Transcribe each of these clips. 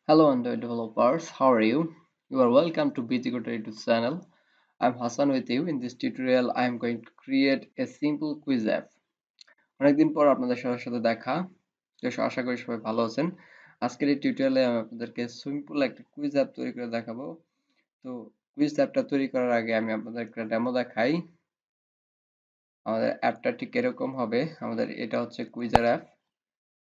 Hello Android developers, how are you? You are welcome to BGCode YouTube channel. I'm Hassan with you. In this tutorial, I am going to create a simple quiz app. অনেকদিন পর আপনাদের সবার সাথে দেখা। তো আশা করি সবাই ভালো আছেন। আজকের এই টিউটোরিয়ালে আমি আপনাদেরকে সিম্পল একটা কুইজ অ্যাপ তৈরি করে দেখাবো। তো কুইজ অ্যাপটা তৈরি করার আগে আমি আপনাদের একটা ডেমো দেখাই। আমাদের অ্যাপটা ঠিক এরকম হবে। আমাদের এটা হচ্ছে কুইজের অ্যাপ।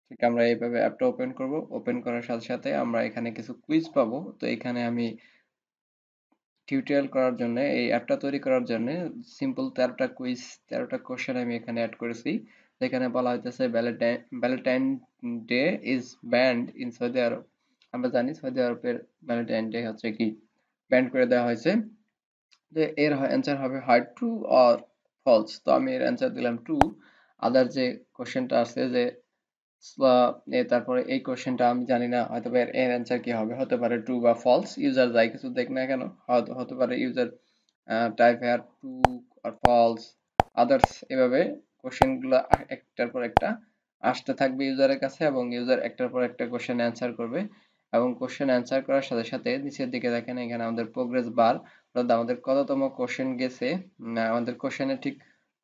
ঠিক আমরা এইভাবে অ্যাপটা ওপেন করব। ওপেন করার সাথে সাথে আমরা এখানে কিছু কুইজ পাবো। তো এখানে আমি টিউটোরিয়াল করার জন্য এই অ্যাপটা তৈরি করার জন্য সিম্পল 13টা কুইজ 13টা কোশ্চেন আমি এখানে অ্যাড করেছি। যেখানে বলা হইতেছে Valentine Day is banned in Saudi Arab. আমরা জানি সৌদি আরবের ভ্যালেন্টাইন ডে হচ্ছে কি ব্যান্ড করে দেওয়া হয়েছে। তো এর অ্যান্সার হবে হয় ট্রু অর ফলস। তো আমি এর অ্যান্সার দিলাম ট্রু। আদার যে কোশ্চেনটা আছে যে তারপরে এই কোশ্চেনটা আমি জানি না হয়তো এর অ্যান্সার কি হবে, হতে পারে ট্রু বা ফলস। ইউজার যাই কিছু দেখ না কেন হয়তো হতে পারে ইউজার টাইপ হেয়ার ট্রু আর ফলস আদার্স। এভাবে কোশ্চেনগুলো একটার পর একটা আসতে থাকবে ইউজারের কাছে এবং ইউজার একটার পর একটা কোশ্চেন অ্যান্সার করবে এবং কোশ্চেন অ্যান্সার করার সাথে সাথে নিচের দিকে দেখেন এখানে আমাদের প্রোগ্রেস বার, অর্থাৎ আমাদের কততম কোশ্চেন গেছে, আমাদের কোশ্চেনে ঠিক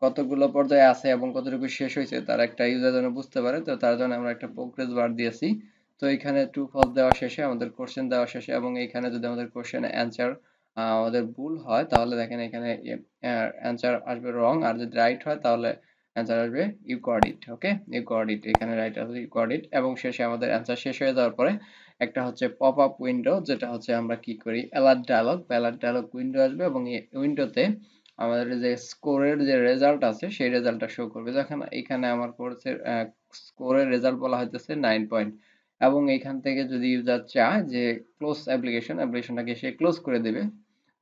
কতগুলো পর্যায়ে আছে এবং কতটুকু শেষ হয়েছে তার একটা ইউজার যেন বুঝতে পারে। তো তার জন্য আমরা একটা প্রোগ্রেস বার দিয়েছি। তো এখানে ট্রু ফলস দেওয়া শেষে আমাদের কোশ্চেন দেওয়া শেষে এবং এখানে যদি আমাদের কোশ্চেন অ্যান্সার আমাদের ভুল হয় তাহলে দেখেন এখানে অ্যান্সার আসবে রং, আর যদি রাইট হয় তাহলে অ্যান্সার আসবে you got it. Okay, you got it, এখানে রাইট আসবে ইউ গট ইট। এবং শেষে আমাদের অ্যান্সার শেষ হয়ে যাওয়ার পরে একটা হচ্ছে পপ আপ উইন্ডো, যেটা হচ্ছে আমরা কি করি অ্যালার্ট ডায়ালগ উইন্ডো আসবে এবং এই উইন্ডোতে আমাদের যে স্কোরের যে রেজাল্ট আছে সেই রেজাল্টটা শো করবে। দেখেন এখানে আমার কোর্সের স্কোরের রেজাল্ট বলা হইতেছে 9 পয়েন্ট এবং এইখান থেকে যদি ইউজার চায় যে ক্লোজ অ্যাপ্লিকেশনটাকে সে ক্লোজ করে দেবে,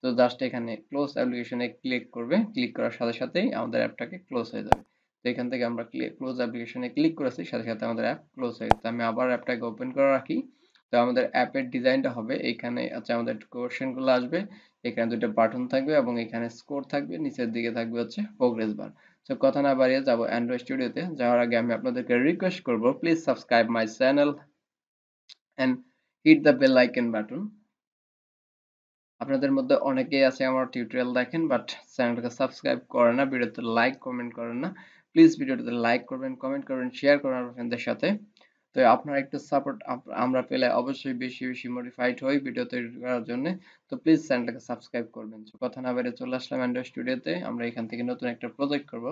তো জাস্ট এখানে ক্লোজ অ্যাপ্লিকেশনে ক্লিক করবে। ক্লিক করার সাথে সাথেই আমাদের অ্যাপটাকে ক্লোজ হয়ে যাবে। তো এখান থেকে আমরা ক্লোজ অ্যাপ্লিকেশনে ক্লিক করেছি, সাথে সাথে আমাদের অ্যাপ ক্লোজ হয়ে গেছে। আমি আবার অ্যাপটাকে ওপেন করে রাখি। তো আমাদের অ্যাপের ডিজাইনটা হবে এখানে আছে, আমাদের কোশ্চেনগুলো আসবে, এখানে দুটো বাটন থাকবে এবং এখানে স্কোর থাকবে, নিচের দিকে থাকবে হচ্ছে প্রোগ্রেস বার। তো কথা না বাড়িয়ে যাব অ্যান্ড্রয়েড স্টুডিওতে। যাওয়ার আগে আমি আপনাদেরকে রিকোয়েস্ট করব, please subscribe my channel and hit the bell icon button. আপনাদের মধ্যে অনেকেই আছে আমার টিউটোরিয়াল দেখেন বাট চ্যানেলটাকে সাবস্ক্রাইব করে না, ভিডিওতে লাইক কমেন্ট করেন না। প্লিজ ভিডিওটাতে লাইক করবেন, কমেন্ট করবেন, শেয়ার করবেন আপনার ফ্রেন্ডদের সাথে। তো আপনার একটু সাপোর্ট আমরা পেলে অবশ্যই বেশি বেশি মোটিভেট হই ভিডিও তৈরি করার জন্য। তো প্লিজ চ্যানেলটাকে সাবস্ক্রাইব করবেন। তো কথা না বেরিয়ে চলে আসলাম অ্যান্ড্রয়েড স্টুডিওতে। আমরা এখান থেকে নতুন একটা প্রজেক্ট করব,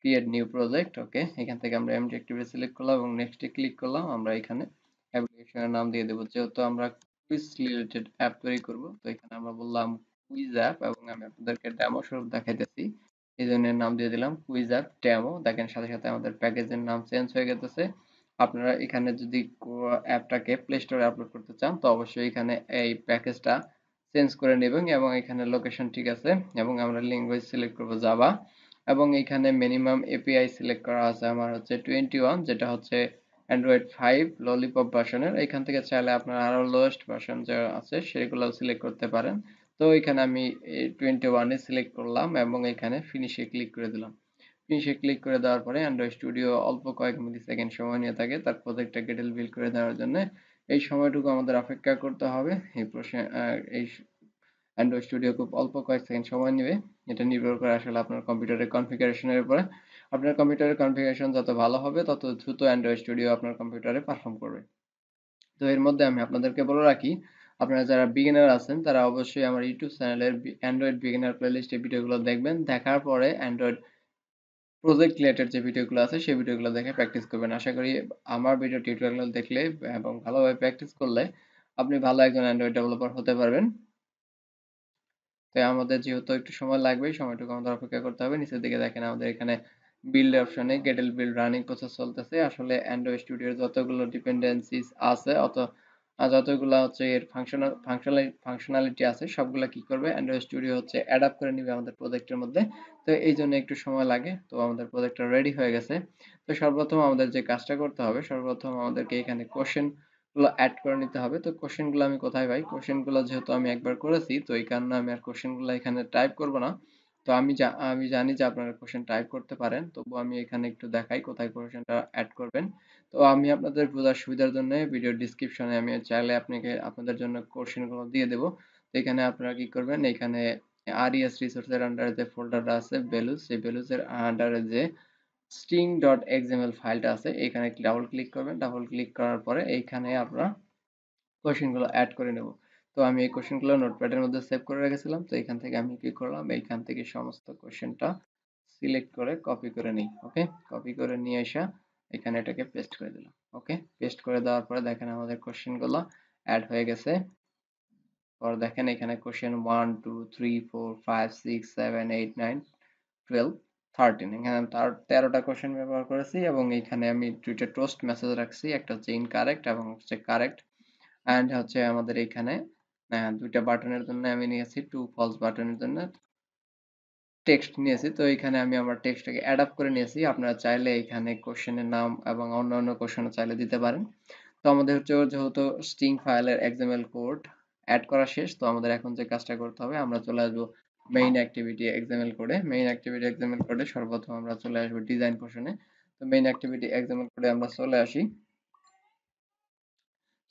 ক্রিয়েট নিউ প্রজেক্ট। ওকে, এখান থেকে আমরা এমডি অ্যাক্টিভিটি সিলেক্ট করলাম এবং নেক্সটে ক্লিক করলাম। আমরা এখানে অ্যাপ্লিকেশনের নাম দিয়ে দেবো, যেহেতু আমরা কুইজ রিলেটেড অ্যাপ তৈরি করব। তো এখানে আমরা বললাম কুইজ অ্যাপ এবং আমি আপনাদেরকে ডেমো স্বরূপ দেখাইতেছি, এই জন্য নাম দিয়ে দিলাম কুইজ অ্যাপ ডেমো। দেখেন সাথে সাথে আমাদের প্যাকেজের নাম চেঞ্জ হয়ে গেছে। আপনারা এখানে যদি অ্যাপটাকে প্লে স্টোরে আপলোড করতে চান তো অবশ্যই এখানে এই প্যাকেজটা চেঞ্জ করে নেবেন এবং এখানে লোকেশন ঠিক আছে এবং আমরা ল্যাঙ্গুয়েজ সিলেক্ট করব জাভা এবং এখানে মিনিমাম এপিআই সিলেক্ট করা আছে আমার হচ্ছে 21, যেটা হচ্ছে অ্যান্ড্রয়েড 5 ললিপপ ভার্সনের। এখান থেকে চাইলে আপনার আরো লোয়েস্ট ভার্সন যা আছে সেগুলো সিলেক্ট করতে পারেন। তো এখানে আমি 21 এ সিলেক্ট করলাম এবং এখানে ফিনিশে ক্লিক করে দিলাম। ফিনিশে ক্লিক করে দেওয়ার পরে অ্যান্ড্রয়েড স্টুডিও অল্প কয়েক মিলি সেকেন্ড সময় নিয়ে থাকে তার প্রজেক্টটাকে বিল্ড করে দেওয়ার জন্য। এই সময়টুকু আমাদের অপেক্ষা করতে হবে। এই অ্যান্ড্রয়েড স্টুডিও খুব অল্প কয়েক সেকেন্ড সময় নেবে। এটা নির্ভর করে আসলে আপনার কম্পিউটারের কনফিগারেশনের উপরে। আপনার কম্পিউটারের কনফিগারেশন যত ভালো হবে তত দ্রুত অ্যান্ড্রয়েড স্টুডিও আপনার কম্পিউটারে পারফর্ম করবে। তো এর মধ্যে আমি আপনাদেরকে বলে রাখি, আপনারা যারা বিগিনার আছেন তারা অবশ্যই আমার ইউটিউব চ্যানেলের অ্যান্ড্রয়েড বিগিনার প্লেলিস্টে ভিডিওগুলো দেখবেন। দেখার পরে অ্যান্ড্রয়েড প্রজেক্ট রিলেটেড যে ভিডিওগুলো আছে সেই ভিডিওগুলো দেখে প্র্যাকটিস করবেন। আশা করি আমার ভিডিও টিউটোরিয়াল দেখলে এবং ভালোভাবে প্র্যাকটিস করলে আপনি ভালো একজন অ্যান্ড্রয়েড ডেভেলপার হতে পারবেন। তো আমাদের যেহেতু একটু সময় লাগবে, সময়টুকু আমাদের অপেক্ষা করতে হবে। নিচের দিকে দেখেন আমাদের এখানে বিল্ড অপশনে গেটেল বিল্ড রানিং প্রসেস চলতেছে। আসলে অ্যান্ড্রয়েড স্টুডিওর যতগুলো ডিপেন্ডেন্সিস আছে যতগুলো হচ্ছে এর ফাংশনালিটি আছে সবগুলা কি করবে অ্যান্ড্রয়েড স্টুডিও হচ্ছে অ্যাডাপ্ট করে নিবে আমাদের প্রজেক্টের মধ্যে। তো এই জন্য একটু সময় লাগে। তো আমাদের প্রজেক্টটা রেডি হয়ে গেছে। তো সর্বপ্রথম আমাদের যে কাজটা করতে হবে, সর্বপ্রথম আমাদেরকে এখানে কোশ্চেন গুলো অ্যাড করে নিতে হবে। তো কোশ্চেন গুলো আমি কোথায় পাই? কোশ্চেন গুলো যেহেতু আমি একবার করেছি তো এই কারণে আমি আর কোশ্চেন গুলো এখানে টাইপ করব না। তো আমি জানি যে আপনারা কোশ্চেন টাইপ করতে পারেন, তবুও আমি এখানে একটু দেখাই কোথায় কোশ্চেনটা অ্যাড করবেন। তো তো আমি আপনাদের বোঝার সুবিধার জন্য ভিডিও ডেসক্রিপশনে আমি চাইলে আপনাদের জন্য কোশ্চেনগুলো দিয়ে দেব। তো এখানে আপনারা কি করবেন, এখানে RES রিসোর্সের আন্ডারে যে ফোল্ডারটা আছে ভ্যালুস, সেই ভ্যালুসের আন্ডারে যে string.xml ফাইলটা আছে এখানে ডাবল ক্লিক করবেন। ডাবল ক্লিক করার পরে এইখানে আমরা কোশ্চেনগুলো অ্যাড করে নেব। তো আমি এই কোশ্চেনগুলো নোটপ্যাডের মধ্যে সেভ করে রেখেছিলাম। তো এখান থেকে আমি কি করলাম, এইখান থেকে সমস্ত কোশ্চেনটা সিলেক্ট করে কপি করে নিই। ওকে, কপি করে নিয়ে এসে এখানে এটাকে পেস্ট করে দিলাম। ওকে, পেস্ট করে দেওয়ার পরে দেখেন আমাদের কোশ্চেনগুলো অ্যাড হয়ে গেছে। পর দেখেন এখানে কোশ্চেন 1 2 3 4 5 6 7 8 9 12 13, এখানে আমি তার 13টা কোশ্চেন ব্যবহার করেছি এবং এখানে আমি দুইটা টোস্ট মেসেজ রাখছি, একটা হচ্ছে ইনকারেক্ট এবং হচ্ছে কারেক্ট। অ্যান্ড হচ্ছে আমাদের এইখানে দুইটা বাটনের জন্য আমি নিয়েছি, টু ফলস বাটনের জন্য টেক্সট নিয়েছি। তো এখানে আমি আমার টেক্সটটাকে অ্যাড আপ করে নিয়েছি। আপনারা চাইলে এখানে কোশ্চেনের নাম এবং অন্যান্য কোশ্চেনও চাইলে দিতে পারেন। তো আমাদের হচ্ছে যেহেতু স্ট্রিং ফাইলের এক্সএমএল কোড অ্যাড করা শেষ, তো আমাদের এখন যে কাজটা করতে হবে, আমরা চলে আসবো মেইন অ্যাক্টিভিটি এক্সএমএল কোডে। মেইন অ্যাক্টিভিটি এক্সএমএল কোডে সর্বপ্রথম আমরা চলে আসবো ডিজাইন পোর্শনে। তো মেইন অ্যাক্টিভিটি এক্সএমএল কোডে আমরা চলে আসি।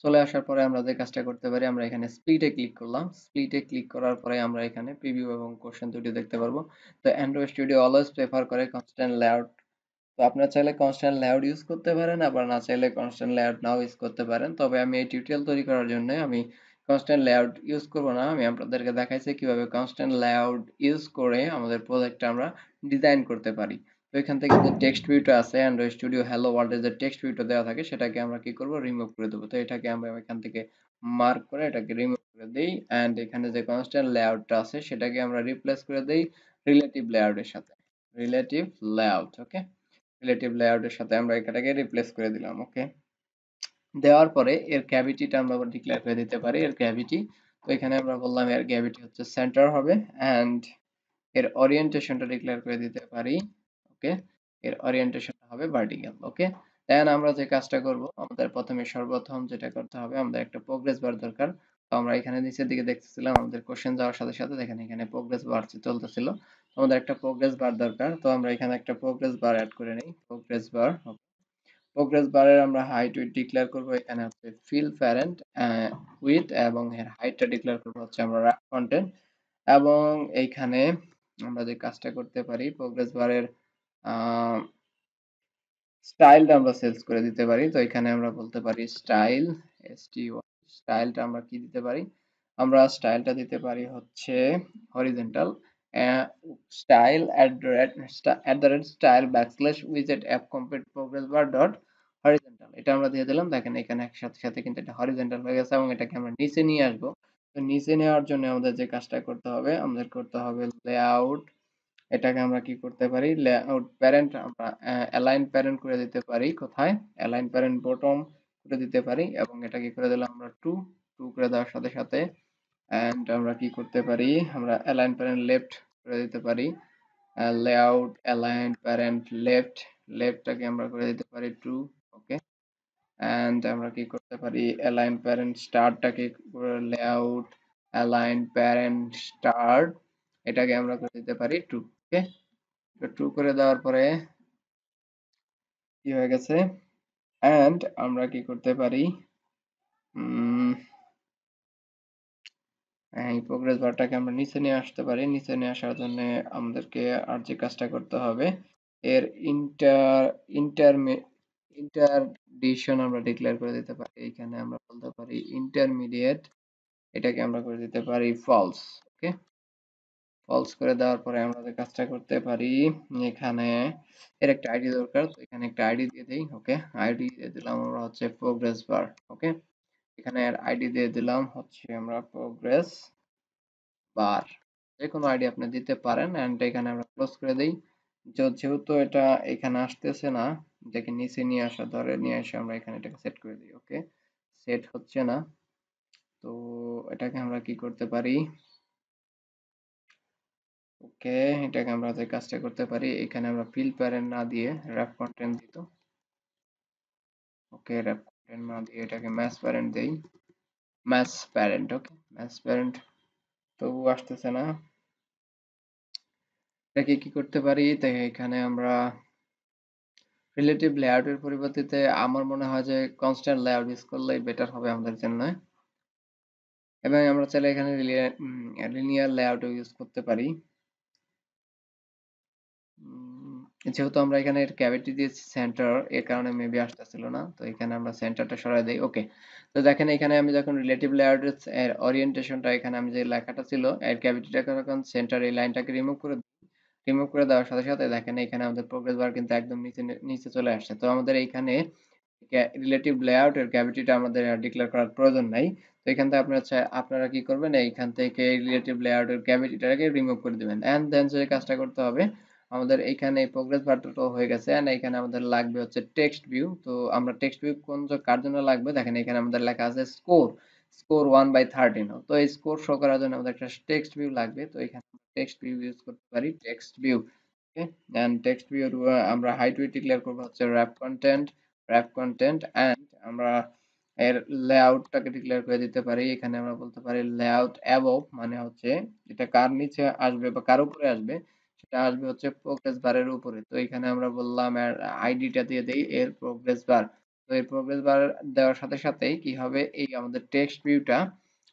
চলে আসার পরে আমরা যে কাজটা করতে পারি, আমরা এখানে স্প্লিটে ক্লিক করলাম। স্প্লিটে ক্লিক করার পরে আমরা এখানে প্রিভিউ এবং কোশ্চেন দুটি দেখতে পারবো। তো অ্যান্ড্রয়েড স্টুডিও অলওয়েজ প্রেফার করে কনস্ট্যান্ট লেআউট। তো আপনারা চাইলে কনস্ট্যান্ট লেআউট ইউজ করতে পারেন, আবার না চাইলে কনস্ট্যান্ট লেআউট নাও ইউজ করতে পারেন। তবে আমি এই টিউটোরিয়াল তৈরি করার জন্য আমি কনস্ট্যান্ট লেআউট ইউজ করব না। আমি আপনাদেরকে দেখাইছি কিভাবে কনস্ট্যান্ট লেআউট ইউজ করে আমাদের প্রজেক্টটা আমরা ডিজাইন করতে পারি। তো এখান থেকে যে টেক্সট ভিউটা আছে অ্যান্ড্রয়েড স্টুডিও হ্যালো ওয়ার্ল্ডের যে টেক্সট ভিউটা দেওয়া থাকে সেটাকে আমরা কি করব, রিমুভ করে দেবো। তো এটাকে আমরা এখান থেকে মার্ক করে এটাকে রিমুভ করে দেই। অ্যান্ড এখানে যে কনস্ট্যান্ট লেআউটটা আছে সেটাকে আমরা রিপ্লেস করে দেই রিলেটিভ লেআউটের সাথে। রিলেটিভ লেআউট, ওকে, রিলেটিভ লেআউটের সাথে আমরা এটাকে রিপ্লেস করে দিলাম। ওকে, দেওয়ার পরে এর ক্যাভিটিটা আমরা আবার ডিক্লেয়ার করে দিতে পারি, এর ক্যাভিটি। তো এখানে আমরা বললাম এর ক্যাভিটি হচ্ছে সেন্টার হবে অ্যান্ড এর ওরিয়েন্টেশনটা ডিক্লেয়ার করে দিতে পারি। ওকে, এর ওরিয়েন্টেশনটা হবে ভার্টিক্যাল। ওকে, দেন আমরা যে কাজটা করব, আমাদের প্রথমে সর্বপ্রথম যেটা করতে হবে, আমাদের একটা প্রোগ্রেস বার দরকার। তো আমরা এখানে নিচের দিকে দেখতেছিলাম আমাদের কোশ্চেন যাওয়ার সাথে সাথে দেখেন এখানে প্রোগ্রেস বার চলতেছিল। আমাদের একটা প্রোগ্রেস বার দরকার। তো আমরা এখানে একটা প্রোগ্রেস বার অ্যাড করে নিই। প্রোগ্রেস বার, প্রোগ্রেস বারের আমরা হাইট উইথ ডিক্লেয়ার করব। এখানে হচ্ছে ফিল প্যারেন্ট উইথ এবং এর হাইটটা ডিক্লেয়ার করব হচ্ছে আমরা র্যাপ কন্টেন্ট। এবং এইখানে আমরা যে কাজটা করতে পারি, প্রোগ্রেস বারের স্টাইলটা আমরা সেলস করে দিতে পারি। তো এখানে আমরা বলতে পারি স্টাইল, স্টাইলটা আমরা কি দিতে পারি, আমরা স্টাইলটা দিতে পারি হচ্ছে horizontal style at the rate style backslash উইজেট app complete progress bar dot horizontal, এটা আমরা দিয়ে দিলাম। দেখেন এখানে একসাথে সাথে কিন্তু এটা হরিজন্টাল হয়ে গেছে এবং এটাকে আমরা নিচে নিয়ে আসবো। তো নিচে নেওয়ার জন্য আমাদের যে কাজটা করতে হবে, আমাদের করতে হবে লেআউট, এটাকে আমরা কি করতে পারি, লেআউট প্যারেন্ট আমরা অ্যালাইন প্যারেন্ট করে দিতে পারি। কোথায়, অ্যালাইন প্যারেন্ট বটম করে দিতে পারি এবং এটা কি করে দিলাম আমরা টু, টু করে দেওয়ার সাথে সাথে এন্ড আমরা কি করতে পারি, আমরা অ্যালাইন প্যারেন্ট লেফট করে দিতে পারি। লেআউট অ্যালাইন প্যারেন্ট লেফট, লেফটটাকে আমরা করে দিতে পারি টু। ওকে, এন্ড আমরা কি করতে পারি, অ্যালাইন প্যারেন্ট স্টার্টটাকে লেআউট অ্যালাইন প্যারেন্ট স্টার্ট, এটাকে আমরা করে দিতে পারি টু। ওকে, টু করে দেওয়ার পরে কি হয়ে গেছে, এন্ড আমরা কি করতে পারি, এই প্রোগ্রেস বারটাকে আমরা নিচে নিয়ে আসতে পারি। নিচে নিয়ে আসার জন্য আমাদেরকে আর যে কাজটা করতে হবে, এর ইন্টার ইন্টারডিশন আমরা ডিক্লেয়ার করে দিতে পারি। এখানে আমরা বলতে পারি ইন্টারমিডিয়েট, এটাকে আমরা করে দিতে পারি ফলস। ওকে, ফলস করে দেওয়ার পরে আমরা যে কাজটা করতে পারি, এখানে এর একটা আইডি দরকার। তো এখানে একটা আইডি দিয়ে দেই। ওকে, আইডি দিয়ে দিলাম আমরা হচ্ছে প্রোগ্রেস বার। ওকে, এখানে এর আইডি দিয়ে দিলাম হচ্ছে আমরা প্রোগ্রেস বার, যে কোনো আইডি আপনি দিতে পারেন। এন্ড এখানে আমরা ক্লোজ করে দেই। যেহেতু এটা এখানে আসতেছে না, এটাকে নিচে নিয়ে আসা, ধরে নিয়ে এসে আমরা এখানে এটাকে সেট করে দিই। ওকে, সেট হচ্ছে না, তো এটাকে আমরা কি করতে পারি, ওকে, এটাকে আমরা যে কাজটা করতে পারি, এখানে আমরা ফিল প্যারেন্ট না দিয়ে র্যাপ কন্টেন্ট দিত। ওকে, র্যাপ কন্টেন্ট না দিয়ে এটাকে ম্যাচ প্যারেন্ট দেই, ম্যাচ প্যারেন্ট। ওকে, ম্যাচ প্যারেন্ট, তবু আসতেছে না। এটাকে কি করতে পারি, তাই এখানে আমরা রিলেটিভ লেআউটের পরিবর্তে আমার মনে হয় যে কনস্ট্যান্ট লেআউট ইউজ করলেই বেটার হবে আমাদের জন্য। এবং আমরা চাইলে এখানে লিনিয়ার লেআউটও ইউজ করতে পারি। যেহেতু আমরা এখানে ক্যাভিটি দিয়েছি সেন্টার, এর কারণে মেবি আসতেছিল না, তো এখানে আমরা সেন্টারটা সরাই দেই। ওকে, তো দেখেন এখানে আমি যখন রিলেটিভ লেআউটের ওরিয়েন্টেশনটা, এখানে আমি যে লেখাটা ছিল এর ক্যাভিটিটাকে যখন সেন্টার এই লাইনটাকে রিমুভ করে দেওয়ার সাথে সাথে দেখেন এখানে আমাদের প্রোগ্রেস বার কিন্তু একদম নিচে নিচে চলে আসছে। তো আমাদের এইখানে রিলেটিভ লেআউটের ক্যাভিটিটা আমাদের ডিক্লেয়ার করার প্রয়োজন নাই। তো এখান থেকে আপনারা কি করবেন, এইখান থেকে রিলেটিভ লেআউটের ক্যাভিটিটাকে রিমুভ করে দিবেন। এন্ড দেন যে কাজটা করতে হবে, আমাদের এইখানে প্রোগ্রেস বারটা হয়ে গেছে, এন্ড এখানে আমাদের লাগবে হচ্ছে টেক্সট ভিউ। তো আমরা টেক্সট ভিউ কার জন্য লাগবে, দেখেন এখানে আমাদের লেখা আছে স্কোর, স্কোর 1/13। তো এই স্কোর শো করার জন্য আমাদের একটা টেক্সট ভিউ লাগবে। তো এখানে টেক্সট ভিউ ইউজ করতে পারি, text view. Okay, and text view আমরা হাইট উইডথ ডিক্লেয়ার করব হচ্ছে wrap content and আমরা এর লেআউটটাকে ডিক্লেয়ার করে দিতে পারি। এখানে আমরা বলতে পারি লেআউট অ্যাবভ, মানে হচ্ছে এটা কার নিচে আসবে বা কার উপরে আসবে, সেটা আসবে হচ্ছে প্রোগ্রেস বারের উপরে। তো এখানে আমরা বললাম এর আইডিটা দিয়ে দেই এর প্রোগ্রেস বার। তো এর প্রোগ্রেস বার দেওয়ার সাথে সাথেই কি হবে, এই আমাদের টেক্সট ভিউটা,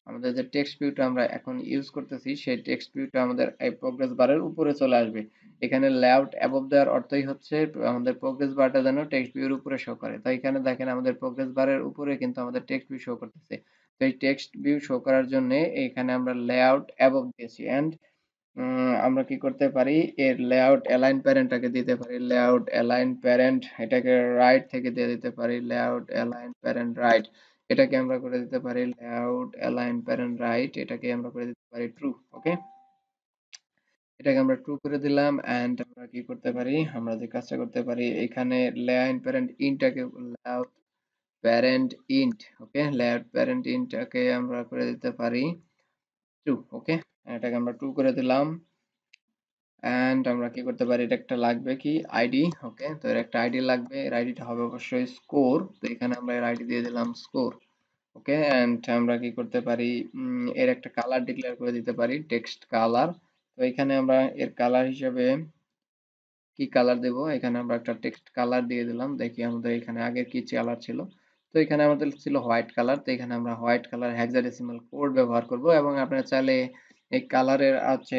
আমাদের যে টেক্সট ভিউটা আমরা এখন ইউজ করতেছি সেই টেক্সট ভিউটা আমাদের এই প্রোগ্রেস বারের উপরে চলে আসবে। এখানে লেআউট অ্যাবভ দেওয়ার অর্থই হচ্ছে আমাদের প্রোগ্রেস বারটা যেন টেক্সট ভিউর উপরে শো করে। তো এখানে দেখেন আমাদের প্রোগ্রেস বারের উপরে কিন্তু আমাদের টেক্সট ভিউ শো করতেছে। তো এই টেক্সট ভিউ শো করার জন্য এখানে আমরা লেআউট অ্যাবভ দিয়েছি। এন্ড আমরা কি করতে পারি, এর লেআউট অ্যালাইন প্যারেন্টটাকে দিতে পারি, লেআউট অ্যালাইন প্যারেন্ট এটাকে রাইট থেকে দিয়ে দিতে পারি, লেআউট অ্যালাইন প্যারেন্ট রাইট এটাকে আমরা করে দিতে পারি, লেআউট অ্যালাইন প্যারেন্ট রাইট এটাকে আমরা করে দিতে পারি ট্রু। ওকে, এটাকে আমরা ট্রু করে দিলাম। এন্ড আমরা কি করতে পারি, আমরা যে কাজটা করতে পারি, এখানে লেআউট প্যারেন্ট ইন্টটাকে layout parent end, okay, layout parent ইন্টটাকে আমরা করে দিতে পারি ট্রু। ওকে, এটাকে আমরা ট্রু করে দিলাম। এন্ড আমরা কি করতে পারি, এটা একটা লাগবে কি আইডি। ওকে, তো এর একটা আইডি লাগবে, এর আইডিটা হবে অবশ্যই স্কোর। তো এখানে আমরা এর আইডি দিয়ে দিলাম স্কোর। ওকে, এন্ড আমরা কি করতে পারি, এর একটা কালার ডিক্লেয়ার করে দিতে পারি, টেক্সট কালার। তো এখানে আমরা এর কালার হিসেবে কি কালার দেব, এখানে আমরা একটা টেক্সট কালার দিয়ে দিলাম। দেখি আমাদের এখানে আগে কি কালার ছিল। তো এখানে আমাদের ছিল হোয়াইট কালার। তো এখানে আমরা হোয়াইট কালার হেক্সাডেসিমাল কোড ব্যবহার করব, এবং আপনারা চাইলে এই কালারের আছে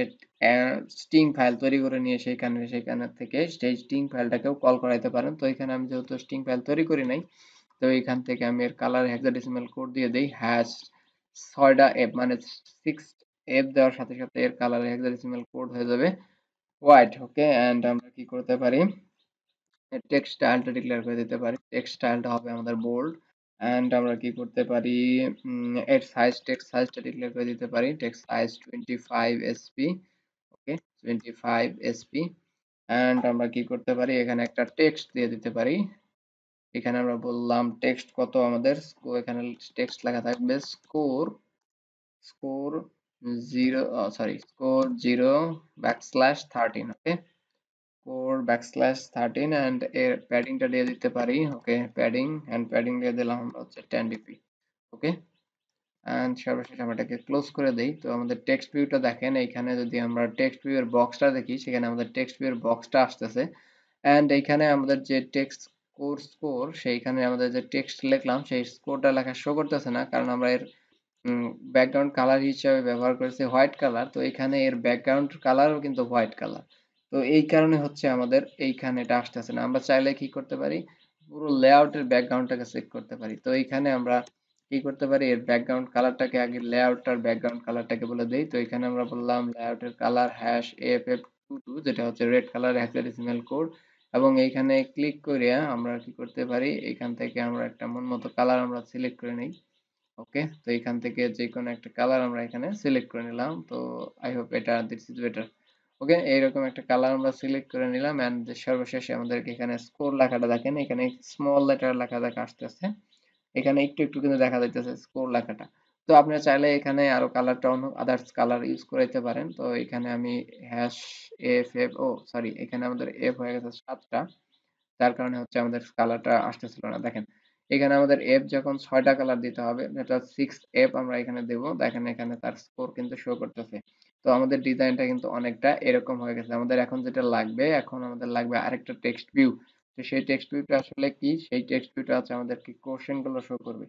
স্ট্রিং ফাইল তৈরি করে নিয়ে সেখানে থেকে সেই স্ট্রিং ফাইলটাকেও কল করাইতে পারেন। তো এখানে আমি যেহেতু স্ট্রিং ফাইল তৈরি করি নাই, তো এখান থেকে আমি এর কালার হেক্সাডেসিমাল কোড দিয়ে দেই হ্যাশ 6টা এফ, মানে 6 এফ দেওয়ার সাথে সাথে এর কালার হেক্সাডেসিমাল কোড হয়ে যাবে হোয়াইট। ওকে, এন্ড আমরা কি করতে পারি, টেক্সট স্টাইলটা ডিক্লেয়ার করে দিতে পারি, টেক্সট স্টাইলটা হবে আমাদের বোল্ড। এন্ড আমরা কি করতে পারি, এর সাইজ, টেক্সট সাইজটা ডিক্লেয়ার করে দিতে পারি, text size 25 SP. Okay, 25 SP. And আমরা কি করতে পারি, এখানে একটা টেক্সট দিয়ে দিতে পারি। এখানে আমরা বললাম টেক্সট কত আমাদের, এখানে টেক্সট লেখা থাকবে score, score 0, sorry, score 0/13। Okay, score /13 and এর প্যাডিংটা দিয়ে দিতে পারি। ওকে, প্যাডিং, এন্ড প্যাডিং দিয়ে দিলাম আমরা হচ্ছে 10 dp। ওকে, এন্ড সর্বশেষ আমরা এটাকে ক্লোজ করে দেই। তো আমাদের টেক্সট ভিউটা দেখেন, এইখানে যদি আমরা টেক্সট ভিউ এর বক্সটা দেখি, সেখানে আমাদের টেক্সট ভিউ এর বক্সটা আসতেছে। এন্ড এইখানে আমাদের যে টেক্সট স্কোর সেইখানে আমাদের যে টেক্সট লিখলাম সেই স্কোরটা লেখা শো করতেছে না, কারণ আমরা এর ব্যাকগ্রাউন্ড কালার হিসেবে ব্যবহার করেছি হোয়াইট কালার। তো এখানে এর ব্যাকগ্রাউন্ড কালারও কিন্তু হোয়াইট কালার। তো এই কারণে হচ্ছে আমাদের এইখানে এটা আসতেছে না। আমরা চাইলে কি করতে পারি, পুরো লেআউটের ব্যাকগ্রাউন্ডটাকে চেক করতে পারি। তো এইখানে আমরা কি করতে পারি, এর ব্যাকগ্রাউন্ড কালারটাকে আগে লেআউটটার ব্যাকগ্রাউন্ড কালারটাকে বলে দেই। তো এখানে আমরা বললাম লেআউটের কালার #AFF22, যেটা হচ্ছে রেড কালার হেক্সাডেসিমাল কোড। এবং এইখানে ক্লিক করে আমরা কি করতে পারি, এইখান থেকে আমরা একটা মন মতো কালার আমরা সিলেক্ট করে নিই। ওকে, তো এখান থেকে যে কোনো একটা কালার আমরা এখানে সিলেক্ট করে নিলাম। তো আই হোপ এটা দিস ইজ বেটার। ওকে, এইরকম একটা কালার আমরা সিলেক্ট করে নিলাম। এন্ড সর্বশেষে আমাদেরকে এখানে স্কোর লেখাটা দেখেন, এখানে স্মল লেটার লেখা দেখা আসতেছে, এখানে একটু একটু কিন্তু দেখা যাইতেছে স্কোর লেখাটা। তো আপনারা চাইলে এখানে আরো কালারটা অন্য আদার্স কালার ইউজ করতে পারেন। তো এখানে আমি #AFF, ও সরি, এখানে আমাদের এফ হয়ে গেছে 7টা, যার কারণে হচ্ছে আমাদের কালারটা আসতেছিল না। দেখেন এখানে আমাদের এফ যখন 6টা কালার দিতে হবে, যেটা 6 এফ আমরা এখানে দেব, দেখেন এখানে তার স্কোর কিন্তু শো করতেছে। তো আমাদের ডিজাইনটা কিন্তু অনেকটা এরকম হয়ে গেছে। আমাদের এখন যেটা লাগবে, এখন আমাদের লাগবে আরেকটা টেক্সট ভিউ। তো সেই টেক্সট ভিউটা আসলে কি, সেই টেক্সট ভিউটা আছে আমাদের কি কোশ্চেন গুলো শো করবে।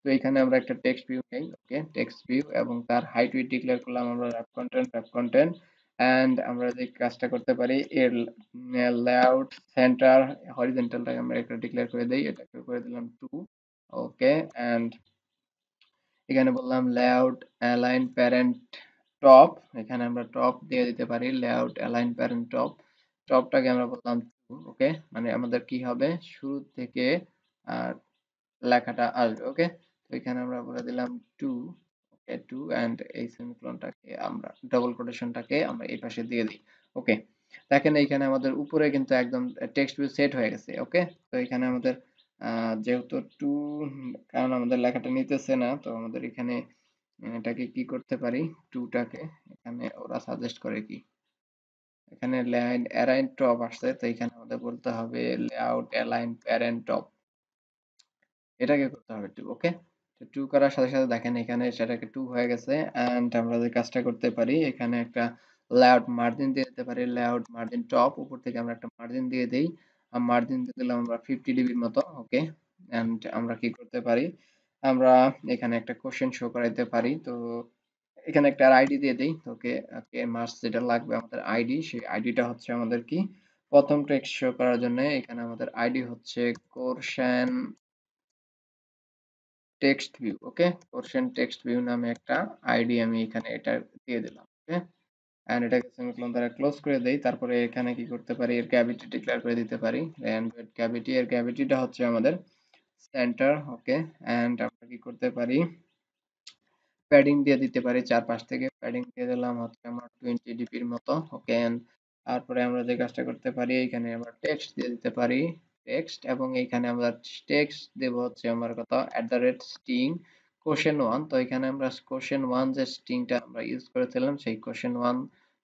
তো এখানে আমরা একটা টেক্সট ভিউ নেই, ওকে, টেক্সট ভিউ, এবং তার হাইট উইডথ ডিক্লেয়ার করলাম আমরা র্যাপ কন্টেন্ট এন্ড আমরা যে কাজটা করতে পারি এর লেআউট সেন্টার হরিজন্টালটাকে আমরা একটা ডিক্লেয়ার করে দেই, এটাকে করে দিলাম 2, ওকে, এন্ড এখানে বললাম লেআউট অ্যালাইন প্যারেন্ট টপ, এখানে আমরা টপ দিয়ে দিতে পারি লেআউট অ্যালাইন প্যারেন্ট টপ, টপটাকে আমরা বললাম 2, ওকে, মানে আমাদের কি হবে শুরু থেকে আর লেখাটা আসবে, ওকে। তো এখানে আমরা বলে দিলাম 2, ওকে, 2 এন্ড এই সেমিকোলনটাকে আমরা ডবল কোটেশনটাকে আমরা এই পাশে দিয়ে দিই, ওকে। দেখেন এইখানে আমাদের উপরে কিন্তু একদম টেক্সট ভিউ সেট হয়ে গেছে, ওকে। তো এখানে আমাদের যেহেতু 2, কারণ আমাদের লেখাটা নিতেছে না, তো আমাদের এখানে এটাকে কি করতে পারি, 2 টাকে এখানে ওরা সাজেস্ট করে কি, এখানে লাইন অ্যালাইন টপ আসছে, তো এখানে আমাদের বলতে হবে লেআউট অ্যালাইন প্যারেন্ট টপ, এটাকে করতে হবে 2, ওকে। তো 2 করার সাথে সাথে দেখেন এখানে সেটাকে 2 হয়ে গেছে এন্ড আমরা যে কাজটা করতে পারি এখানে একটা লেআউট মার্জিন দিয়ে দিতে পারি, লেআউট মার্জিন টপ, উপর থেকে আমরা একটা মার্জিন দিয়ে দেই, আর মার্জিন দিয়ে দিলাম আমরা 50 ডিবির মতো, ওকে। এন্ড আমরা কি করতে পারি, আমরা এখানে একটা কোশ্চেন শো করাইতে পারি, তো এখানে একটা আইডি দিয়ে দেই, ওকে, ওকে, মাস যেটা লাগবে আমাদের আইডি, সেই আইডিটা হচ্ছে আমাদের কি প্রথম টেক্সট শো করার জন্য এখানে আমাদের আইডি হচ্ছে কোশ্চেন টেক্সট ভিউ, ওকে, কোশ্চেন টেক্সট ভিউ নামে একটা আইডি আমি এখানে এটা দিয়ে দিলাম, ওকে। এন্ড এটাকে সেমিকোলন দ্বারা ক্লোজ করে দেই, তারপরে এখানে কি করতে পারি এর গ্র্যাভিটি ডিক্লেয়ার করে দিতে পারি, এন্ড গ্র্যাভিটি, এর গ্র্যাভিটিটা হচ্ছে আমাদের সেন্টার, ওকে। এন্ড আমরা কি করতে পারি প্যাডিং দিয়ে দিতে পারি, চারপাশ থেকে প্যাডিং দিয়ে দিলাম হচ্ছে আমার 20 ডিপির মতো, ওকে। তারপরে আমরা যে কাজটা করতে পারি এখানে আমরা টেক্সট দিয়ে দিতে পারি, টেক্সট, এবং এখানে আমরা টেক্সট দেব হচ্ছে আমার কত @স্ট্রিং কোশ্চেন 1, তো এখানে আমরা কোশ্চেন 1 যে স্ট্রিংটা আমরা ইউজ করেছিলাম সেই কোশ্চেন 1